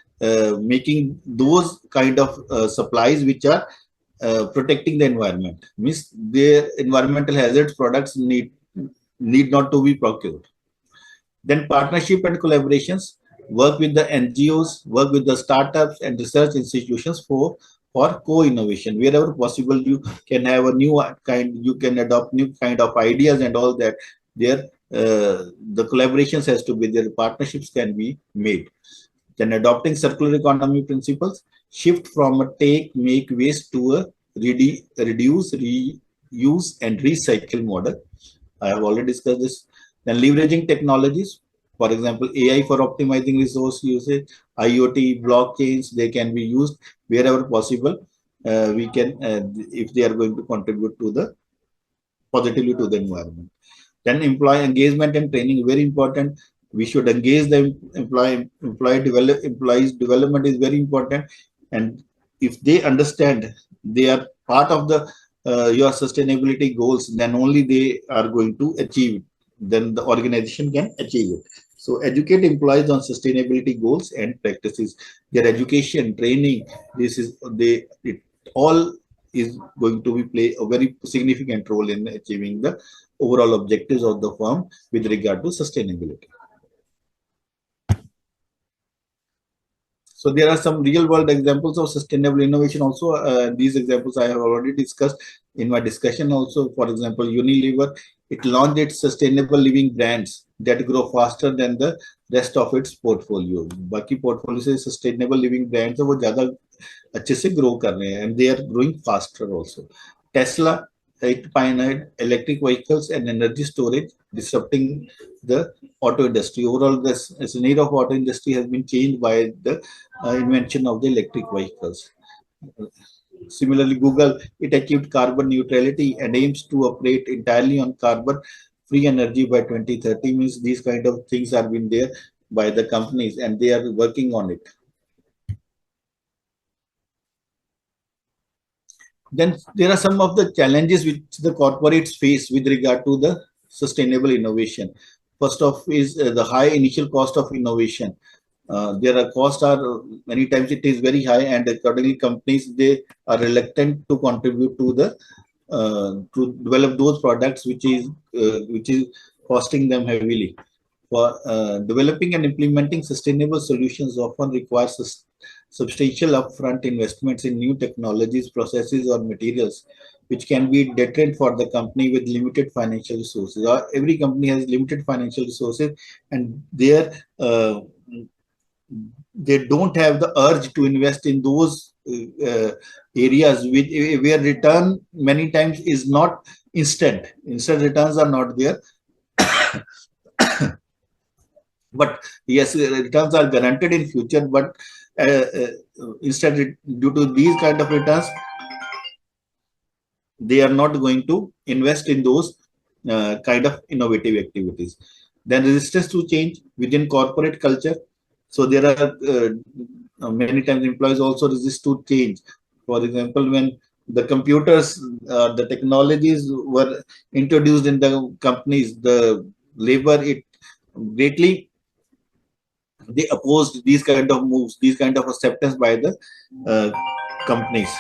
making those kind of supplies which are protecting the environment. Means their environmental hazards products need not to be procured. Then partnership and collaborations, work with the NGOs, work with the startups and research institutions for co-innovation. Wherever possible, you can have you can adopt new kind of ideas and all that. There, the collaborations has to be there, partnerships can be made. Then adopting circular economy principles, shift from a take, make, waste to a reduce, reuse and recycle model. I have already discussed this. Then leveraging technologies, for example, AI for optimizing resource usage, IoT, blockchains, they can be used wherever possible. We can, if they are going to contribute to the positively to the environment. Then employee engagement and training, very important. We should engage the employees development is very important. And if they understand they are part of the your sustainability goals, then only they are going to achieve it. Then the organization can achieve it. So educate employees on sustainability goals and practices. Their education, training, it all is going to play a very significant role in achieving the overall objectives of the firm with regard to sustainability. So there are some real world examples of sustainable innovation also. These examples I have already discussed in my discussion also. For example, Unilever, it launched its sustainable living brands that grow faster than the rest of its portfolio. Baki portfolio से sustainable living brands है वो ज़्यादा अच्छे से grow कर रहे हैं, and they are growing faster also. Tesla, it pioneered electric vehicles and energy storage, disrupting the auto industry. Overall, the scenario of auto industry has been changed by the invention of the electric vehicles. Similarly, Google, it achieved carbon neutrality and aims to operate entirely on carbon free energy by 2030 means these kind of things are being there by the companies and they are working on it. Then there are some of the challenges which the corporates face with regard to the sustainable innovation. First off is the high initial cost of innovation. There are costs are many times it is very high, and accordingly companies they are reluctant to contribute to the to develop those products which is costing them heavily. For developing and implementing sustainable solutions often requires substantial upfront investments in new technologies, processes, or materials, which can be deterrent for the company with limited financial resources. Every company has limited financial resources, and they don't have the urge to invest in those areas where return many times is not instant. Instant returns are not there. But yes, returns are guaranteed in future, but instead due to these kind of returns, they are not going to invest in those kind of innovative activities. Then resistance to change within corporate culture. So there are many times employees also resist to change. For example, when the computers, the technologies were introduced in the companies, the labor, it greatly, they opposed these kind of moves, these kind of acceptance by the companies.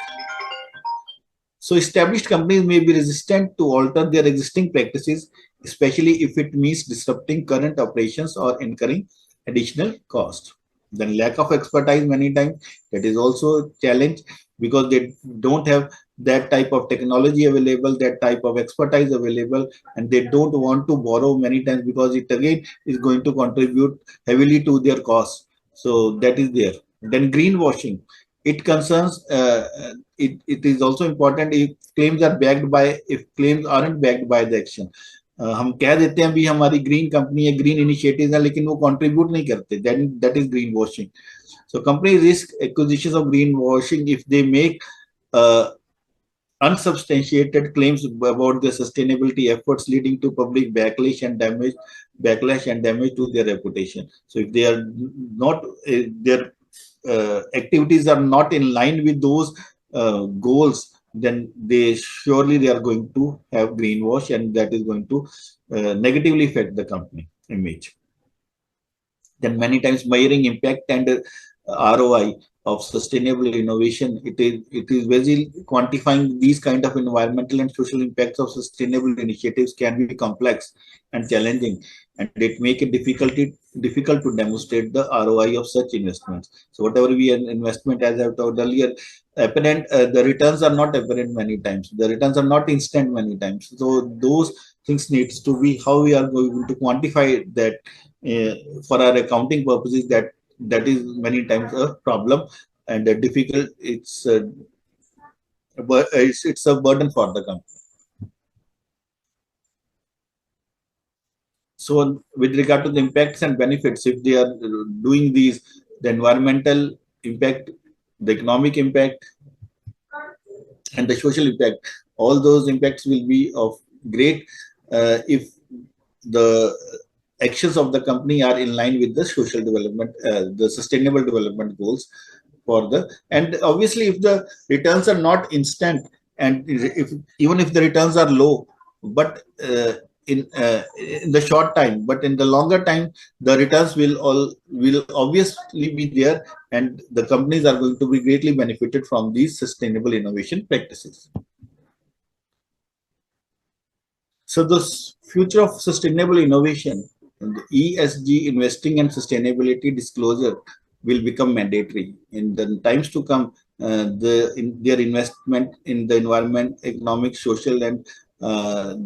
So established companies may be resistant to alter their existing practices, especially if it means disrupting current operations or incurring additional cost. Then lack of expertise many times, that is also a challenge because they don't have that type of technology available, that type of expertise available, and they don't want to borrow many times because it again is going to contribute heavily to their costs. So that is there. Then greenwashing. It concerns, it is also important if claims are backed by, if claims aren't backed by the action. हम कह देते हैं भी हमारी green company है, green initiatives है, लेकिन वो कंट्रीब्यूट नहीं करते, that is greenwashing. So companies risk accusations of greenwashing if they make unsubstantiated claims about their sustainability efforts, leading to public backlash and damage to their reputation. So if they are not their activities are not in line with those goals, then they are going to have greenwash, and that is going to negatively affect the company image. Then many times measuring impact and ROI of sustainable innovation, it is very quantifying these kind of environmental and social impacts of sustainable initiatives can be complex and challenging, and it make it difficult to demonstrate the ROI of such investments. So whatever we investment, as I've told earlier, apparent the returns are not apparent many times. The returns are not instant many times. So those things needs to be how we are going to quantify that for our accounting purposes. That is many times a problem and a difficult. It's a burden for the company. So with regard to the impacts and benefits, if they are doing these, the environmental impact, the economic impact, and the social impact, all those impacts will be of great if the actions of the company are in line with the social development, the sustainable development goals for the, and obviously if the returns are not instant, and even if the returns are low, but in the short time, but in the longer time, the returns will obviously be there, and the companies are going to be greatly benefited from these sustainable innovation practices. So the future of sustainable innovation, and ESG investing and sustainability disclosure will become mandatory in the times to come. Their investment in the environment, economic, social, and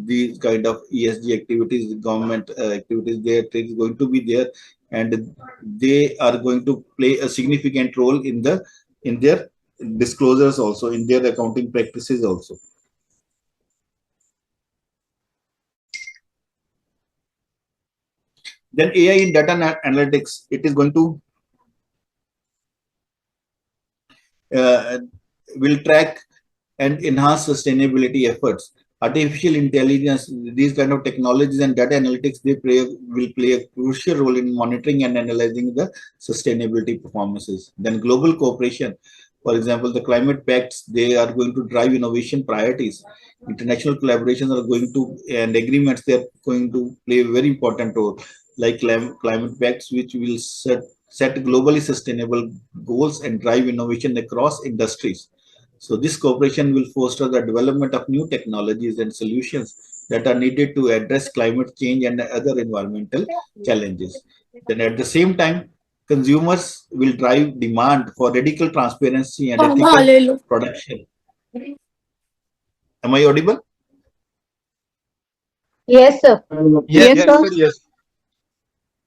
these kind of ESG activities, government activities, there is going to be there, and they are going to play a significant role in their disclosures also, in their accounting practices also. Then AI in data analytics, it is going to will track and enhance sustainability efforts Artificial intelligence, these kind of technologies and data analytics, will play a crucial role in monitoring and analyzing the sustainability performances. Then global cooperation, for example, the climate pacts, they are going to drive innovation priorities. International collaborations are going to, and agreements, they are going to play a very important role, like climate pacts, which will set globally sustainable goals and drive innovation across industries. So this cooperation will foster the development of new technologies and solutions that are needed to address climate change and other environmental challenges. Then at the same time, consumers will drive demand for radical transparency and ethical Hallelujah. production. Am I audible? Yes, sir. Yes, Yes, sir. Yes.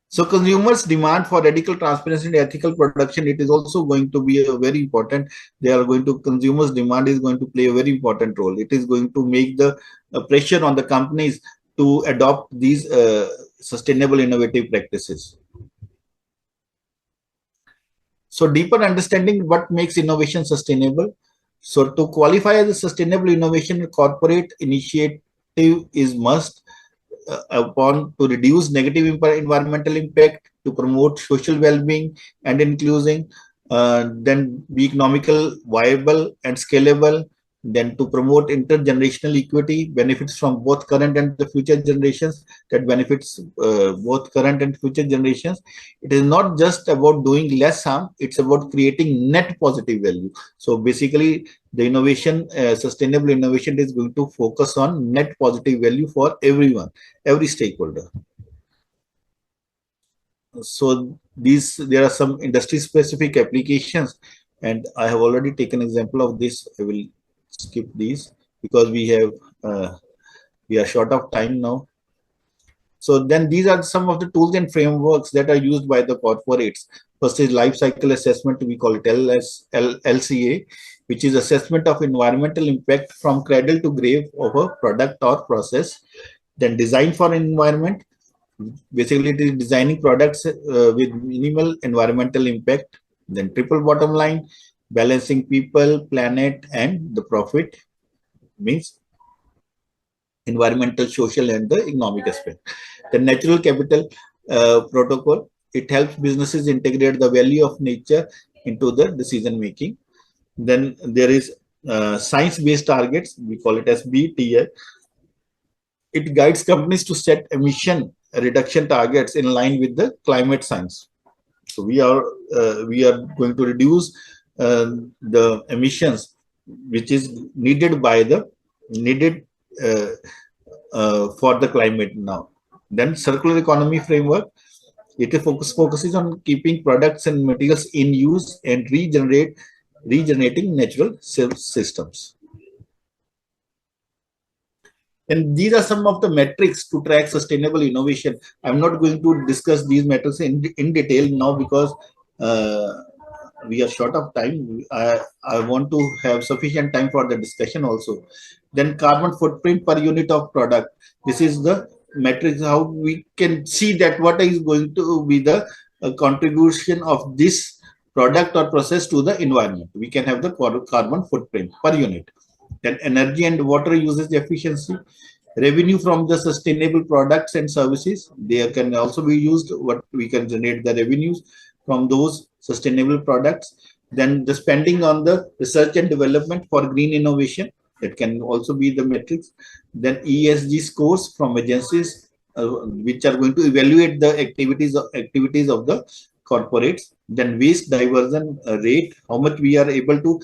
So consumers' demand for radical transparency and ethical production, it is also going to be a very important. They are going to, consumers' demand is going to play a very important role. It is going to make the pressure on the companies to adopt these sustainable innovative practices. So deeper understanding what makes innovation sustainable. So to qualify as a sustainable innovation, corporate initiative is must upon to reduce negative environmental impact, to promote social well-being and inclusion, then be economical, viable and scalable, then to promote intergenerational equity, benefits from both current and the future generations, that benefits both current and future generations. It is not just about doing less harm, it's about creating net positive value. So basically, the innovation, sustainable innovation is going to focus on net positive value for everyone, every stakeholder. So there are some industry specific applications, and I have already taken example of this. I will skip these because we are short of time now. So then these are some of the tools and frameworks that are used by the corporates. First is life cycle assessment, we call it LCA, which is assessment of environmental impact from cradle to grave of a product or process. Then design for environment, basically it is designing products with minimal environmental impact. Then triple bottom line, balancing people, planet and the profit, means environmental, social and the economic aspect. The natural capital protocol, it helps businesses integrate the value of nature into the decision making. Then there is science-based targets, we call it as BTL. It guides companies to set emission reduction targets in line with the climate science. So we are going to reduce the emissions which is needed by the for the climate now. Then circular economy framework, it focuses on keeping products and materials in use and regenerating natural systems. And these are some of the metrics to track sustainable innovation. I'm not going to discuss these metrics in detail now because we are short of time. I want to have sufficient time for the discussion also. Then carbon footprint per unit of product. This is the metrics, how we can see that what is going to be the contribution of this product or process to the environment. We can have the carbon footprint per unit. Then energy and water usage efficiency, revenue from the sustainable products and services. They can also be used, what we can generate the revenues from those sustainable products. Then the spending on the research and development for green innovation, that can also be the metrics. Then ESG scores from agencies which are going to evaluate the activities of the corporates. Then waste diversion rate, how much we are able to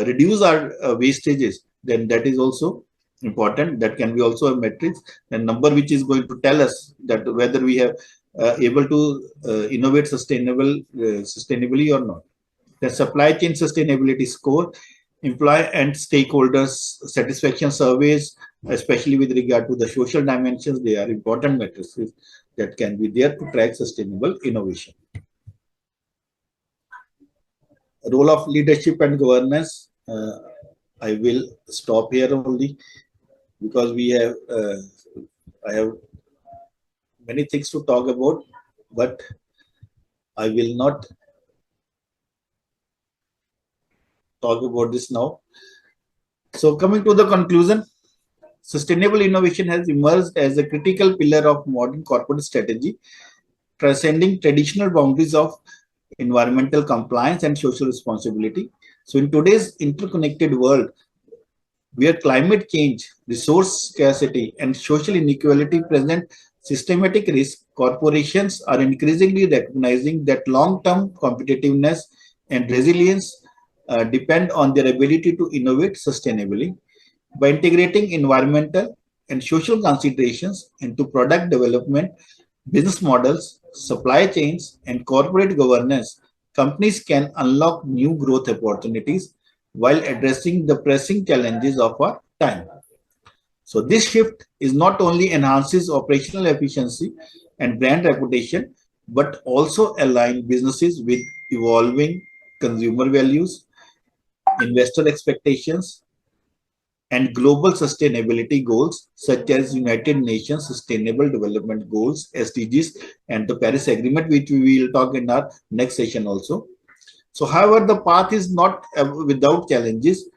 reduce our wastages, then that is also important. That can be also a metrics, a number which is going to tell us that whether we have able to innovate sustainably or not. The supply chain sustainability score, employee and stakeholders satisfaction surveys, especially with regard to the social dimensions, they are important metrics that can be there to track sustainable innovation. Role of leadership and governance. I will stop here only because we have I have many things to talk about, but I will not talk about this now. So coming to the conclusion, sustainable innovation has emerged as a critical pillar of modern corporate strategy, transcending traditional boundaries of environmental compliance and social responsibility. So in today's interconnected world, where climate change, resource scarcity, and social inequality present systematic risk, corporations are increasingly recognizing that long-term competitiveness and resilience depend on their ability to innovate sustainably. By integrating environmental and social considerations into product development, business models, supply chains, and corporate governance, companies can unlock new growth opportunities while addressing the pressing challenges of our time. So this shift is not only enhances operational efficiency and brand reputation, but also align businesses with evolving consumer values, investor expectations, and global sustainability goals such as United Nations Sustainable Development Goals, SDGs, and the Paris Agreement, which we will talk in our next session also. So, however, the path is not without challenges.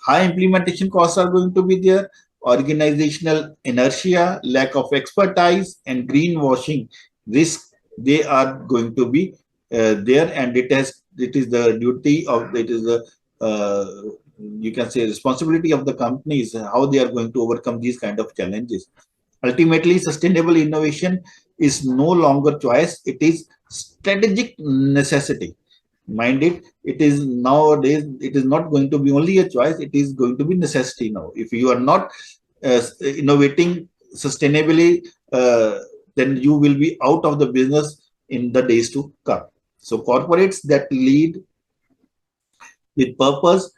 High implementation costs are going to be there, organizational inertia, lack of expertise, and greenwashing risk, they are going to be there, and it is the duty of, it is the you can say responsibility of the companies how they are going to overcome these kind of challenges. Ultimately, sustainable innovation is no longer choice, it is strategic necessity. Mind it, it is nowadays, it is not going to be only a choice, it is going to be necessity now. If you are not innovating sustainably, then you will be out of the business in the days to come. So corporates that lead with purpose,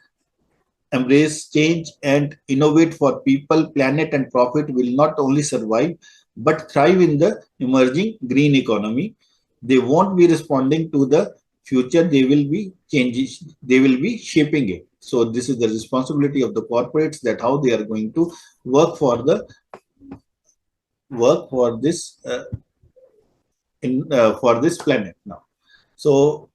embrace change, and innovate for people, planet, and profit will not only survive but thrive in the emerging green economy. They won't be responding to the future, they will be changing, they will be shaping it. So this is the responsibility of the corporates, that how they are going to work for this for this planet now. So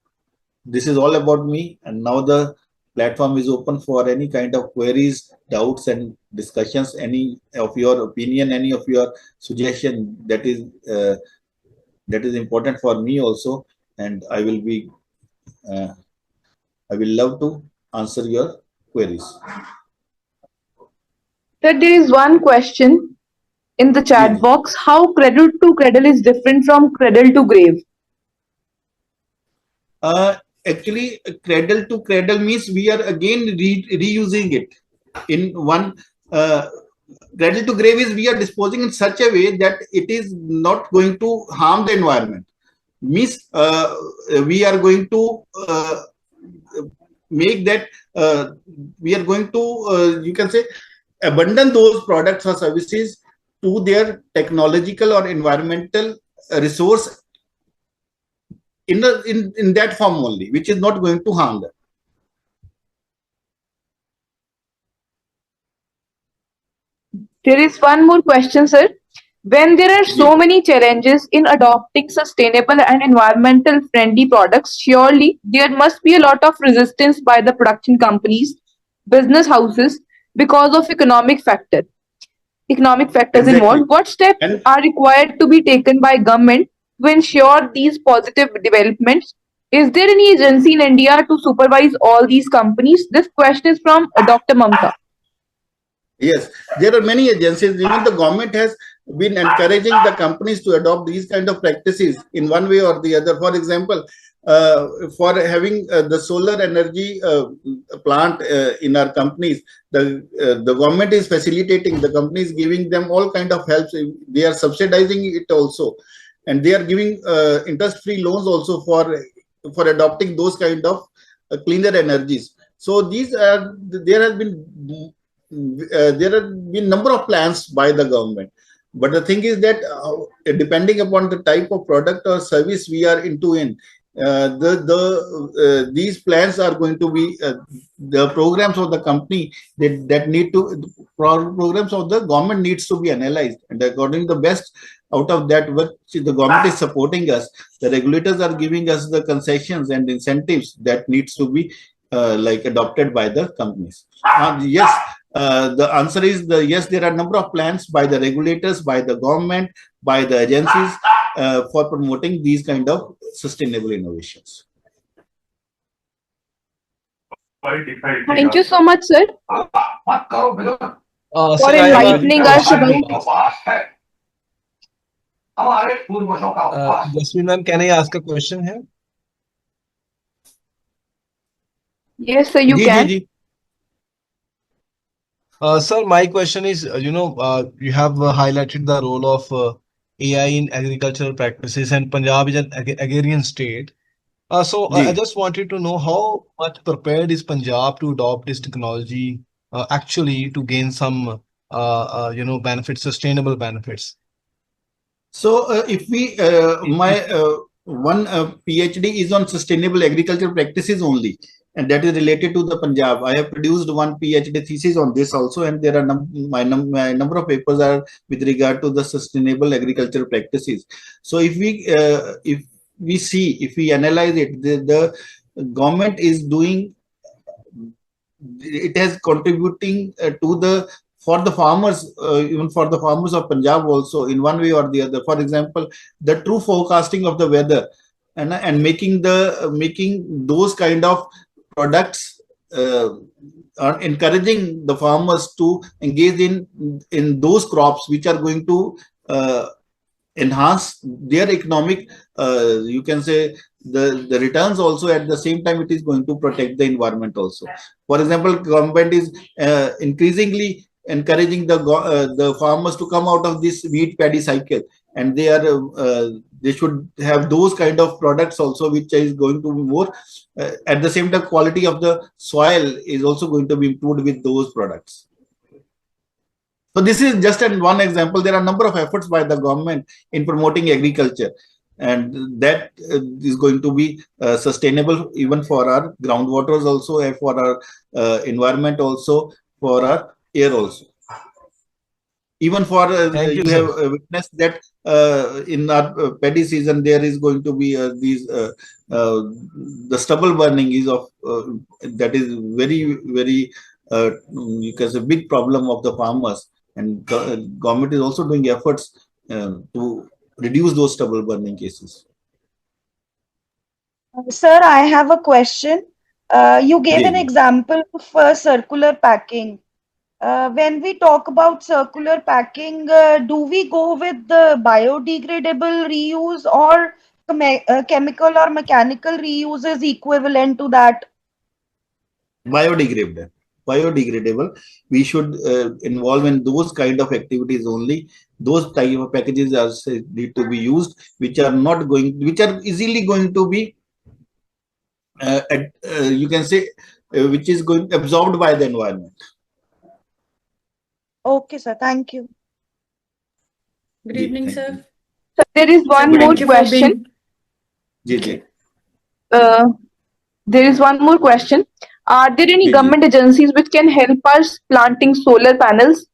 this is all about me, and now the platform is open for any kind of queries, doubts, and discussions. Any of your opinion, any of your suggestion that is important for me also, and I will love to answer your queries. Sir, there is one question in the chat box. How cradle to cradle is different from cradle to grave? Actually, cradle to cradle means we are again reusing it in one. Cradle to grave is we are disposing in such a way that it is not going to harm the environment. Means we are going to make that we are going to you can say abandon those products or services to their technological or environmental resource in that form only, which is not going to harm them. There is one more question, sir. When there are so many challenges in adopting sustainable and environmental friendly products, surely there must be a lot of resistance by the production companies, business houses, because of economic factors involved. What steps are required to be taken by government to ensure these positive developments? Is there any agency in India to supervise all these companies? This question is from Dr. Mamta. Yes, there are many agencies. Even the government has been encouraging the companies to adopt these kind of practices in one way or the other. For example, for having the solar energy plant in our companies, the government is facilitating, the companies giving them all kind of help. They are subsidizing it also, and they are giving interest-free loans also for adopting those kind of cleaner energies. So these are, there have been number of plans by the government, but the thing is that depending upon the type of product or service we are into these plans are going to be the programs of the company that need to programs of the government needs to be analyzed, and according to the best out of that which the government is supporting us, the regulators are giving us the concessions and incentives that needs to be like adopted by the companies. Yes, The answer is yes, there are a number of plans by the regulators, by the government, by the agencies for promoting these kind of sustainable innovations. Thank you so much, sir, for Sir, I have a enlightening us question about. to ask. Jasmine ma'am, can I ask a question here? Yes, sir, you Ji, can. ji, ji. Sir, my question is, you have highlighted the role of AI in agricultural practices, and Punjab is an agrarian state. So I Ji. just wanted to know how much prepared is Punjab to adopt this technology actually to gain some, benefits, sustainable benefits. So if we, my one PhD is on sustainable agriculture practices only, and that is related to the Punjab. I have produced one PhD thesis on this also, and there are my number of papers are with regard to the sustainable agriculture practices. So if we analyze it, the government is doing, it has contributing to the, for the farmers, even for the farmers of Punjab also, in one way or the other. For example, the true forecasting of the weather, and making those kind of products, are encouraging the farmers to engage in those crops which are going to enhance their economic, you can say, the returns also. At the same time, it is going to protect the environment also. For example, government is increasingly encouraging the farmers to come out of this wheat paddy cycle, and they should have those kind of products also, which is going to be more, at the same time, quality of the soil is also going to be improved with those products. So this is just one example. There are a number of efforts by the government in promoting agriculture, and that is going to be sustainable even for our groundwaters also, and for our environment also, for our air also. Even for Thank you, you sir. have witnessed that in our paddy season there is going to be the stubble burning is of that is very you can say big problem of the farmers, and government is also doing efforts to reduce those stubble burning cases. Sir, I have a question. You gave an Ji. example of circular packing. When we talk about circular packing, do we go with the biodegradable reuse, or chemical or mechanical reuse is equivalent to that? Biodegradable. We should involve in those kind of activities only. Those type of packages need to be used, which are easily going to be you can say which is going absorbed by the environment. Okay, sir. Thank you. Good evening, sir. So there is one Sir, more thank you for question. being. There is one more question. Are there any Ji. government agencies which can help us planting solar panels?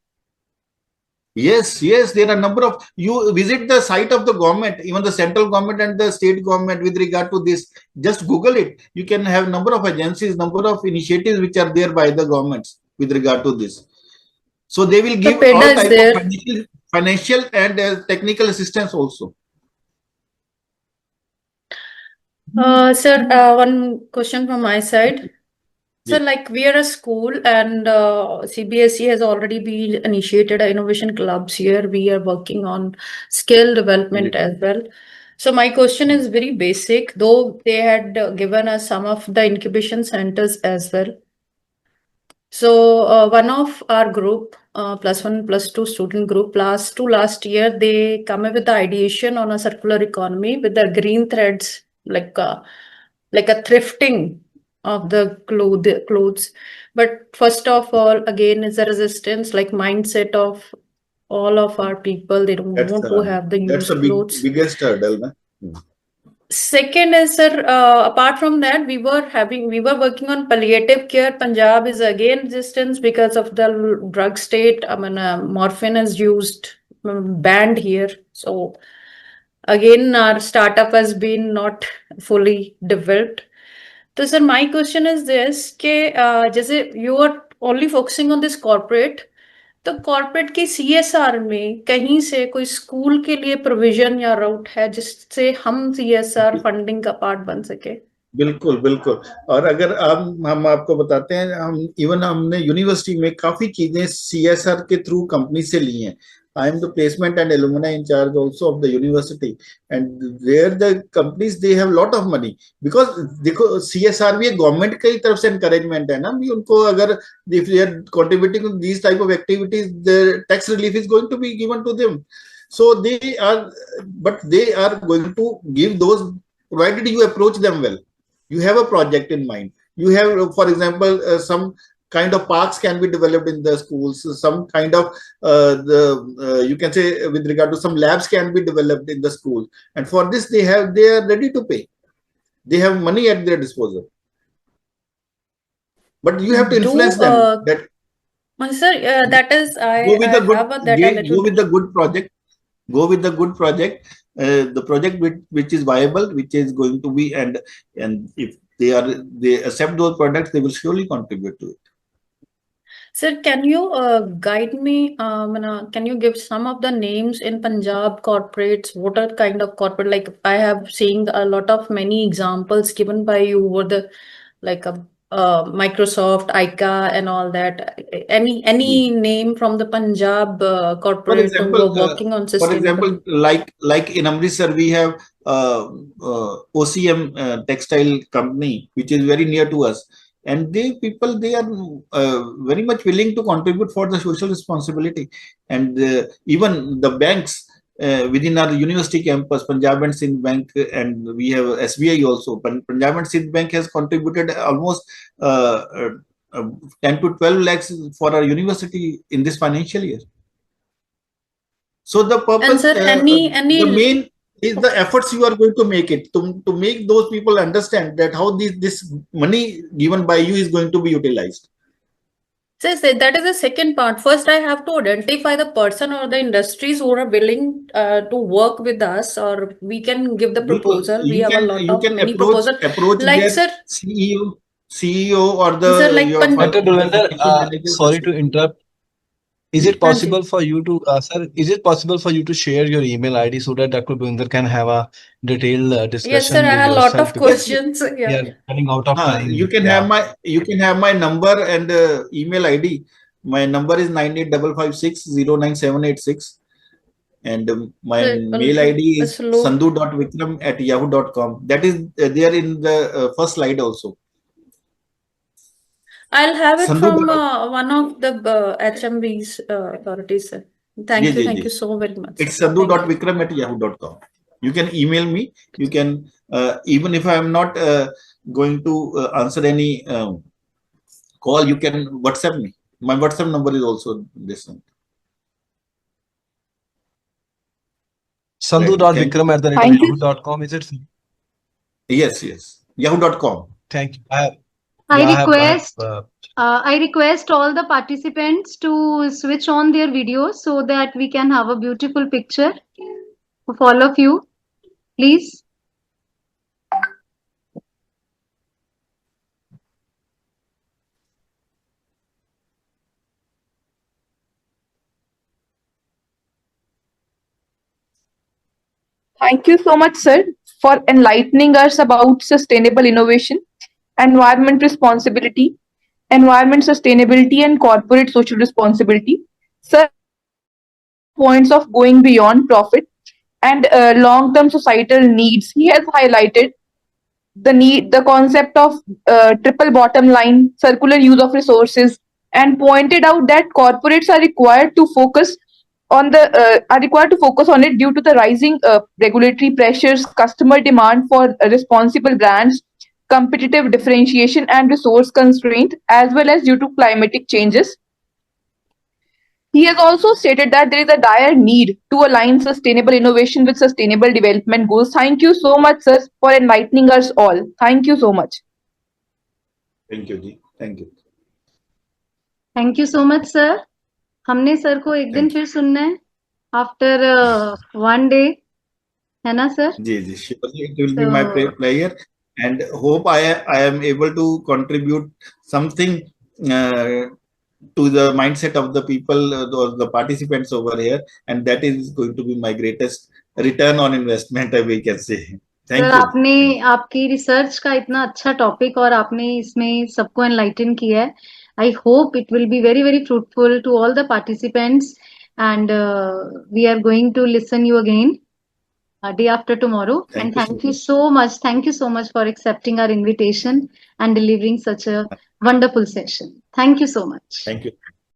Yes, there are a number of, you visit the site of the government, even the central government and the state government with regard to this. Just Google it. You can have number of agencies, number of initiatives which are there by the governments with regard to this. So they will give all PEDA is type there. of financial and technical assistance also. Sir, one question from my side. Yes. So, like, we are a school, and CBSE has already been initiated innovation clubs here. We are working on skill development as well. So my question is very basic, though they had given us some of the incubation centers as well. So one of our group, +1, +2 student group, last year, they come up with the ideation on a circular economy with the green threads, like a thrifting of the clothes. But first of all, again, is a resistance, like mindset of all of our people. They don't want to have the That's used a clothes. biggest hurdle. Second is, sir, apart from that, we were working on palliative care. Punjab is again resistance because of the drug state. I mean, morphine is used, banned here. So again, our startup has been not fully developed. So, sir, my question is this: कि जैसे you are only focusing on this corporate, तो corporate की CSR में कहीं से कोई school के लिए प्रोविजन या रूट है जिससे हम सीएसआर फंडिंग का पार्ट बन सके? बिल्कुल बिल्कुल। और अगर हम आपको बताते हैं, हमने यूनिवर्सिटी में काफी चीजें सीएसआर के थ्रू कंपनी से ली हैं। I am the placement and alumni in charge also of the university, and where the companies they have lot of money, because देखो CSR भी गवर्नमेंट की तरफ से encouragement है ना, भी उनको अगर if they are contributing to these type of activities, the tax relief is going to be given to them. So they are going to give those, provided you approach them well. You have a project in mind. You have, for example, some kind of parks can be developed in the schools. Some kind of you can say with regard to some labs can be developed in the school. And for this, they are ready to pay. They have money at their disposal. But you have to influence them. Sir, that is go with the good project. Go with the good project. The project which is viable, which is going to be, and if they accept those products, they will surely contribute to it. Sir, can you guide me? Can you give some of the names in Punjab corporates? What are kind of corporate? Like I have seen a lot of many examples given by you over the Microsoft, ICA, and all that. Any name from the Punjab corporate who are working on sustainable? For example, like in Amritsar, we have OCM textile company, which is very near to us. And they are very much willing to contribute for the social responsibility. And even the banks within our university campus, Punjab and Sindh Bank, and we have SBI also. Punjab and Sindh Bank has contributed almost 10 to 12 lakhs for our university in this financial year. So the purpose, and sir, the main is the efforts you are going to make it to make those people understand that how this money given by you is going to be utilized. So that is the second part. First, I have to identify the person or the industries who are willing to work with us, or we can give the proposal. We have a lot of many proposals. Like sir, CEO or the sir, like sorry to interrupt. Is it possible for you to, sir? Is it possible for you to share your email ID so that Dr. Bhupinder can have a detailed discussion? Yes, sir. I have a lot of questions. Yeah, we are running out of time. You can have my number and email ID. My number is 9855609786, and my mail ID is sandhu.vikram@yahoo.com. That is there in the first slide also. I'll have it from one of the HMB's authorities, sir. Thank you so very much. It's sandhu.vikram@yahoo.com. You can email me. You can, even if I am not going to answer any call, you can WhatsApp me. My WhatsApp number is also this one. Sandhu.vikram@yahoo.com, is it? Yes. Yahoo.com. Thank you. I request all the participants to switch on their videos so that we can have a beautiful picture of all of you. Please. Thank you so much, sir, for enlightening us about sustainable innovation, environment responsibility, environment sustainability, and corporate social responsibility. Sir, points of going beyond profit and long-term societal needs. He has highlighted the concept of triple bottom line, circular use of resources, and pointed out that corporates are required to focus on it due to the rising regulatory pressures, customer demand for responsible brands, competitive differentiation, and resource constraint, as well as due to climatic changes. He has also stated that there is a dire need to align sustainable innovation with sustainable development goals. Thank you so much, sir, for enlightening us all. Thank you so much. Thank you, Ji. Thank you. Thank you so much, sir. हमने sir को एक दिन फिर सुनना है after one day, है ना sir? जी, surely it will be my pleasure, and hope I am able to contribute something to the mindset of the people or the participants over here, and that is going to be my greatest return on investment, we can say. Sir Thank you. आपने आपकी research का इतना अच्छा topic और आपने इसमें सबको enlighten किया है. I hope it will be very very fruitful to all the participants and we are going to listen you again day after tomorrow. And thank you so much. Thank you so much for accepting our invitation and delivering such a wonderful session. Thank you so much. Thank you.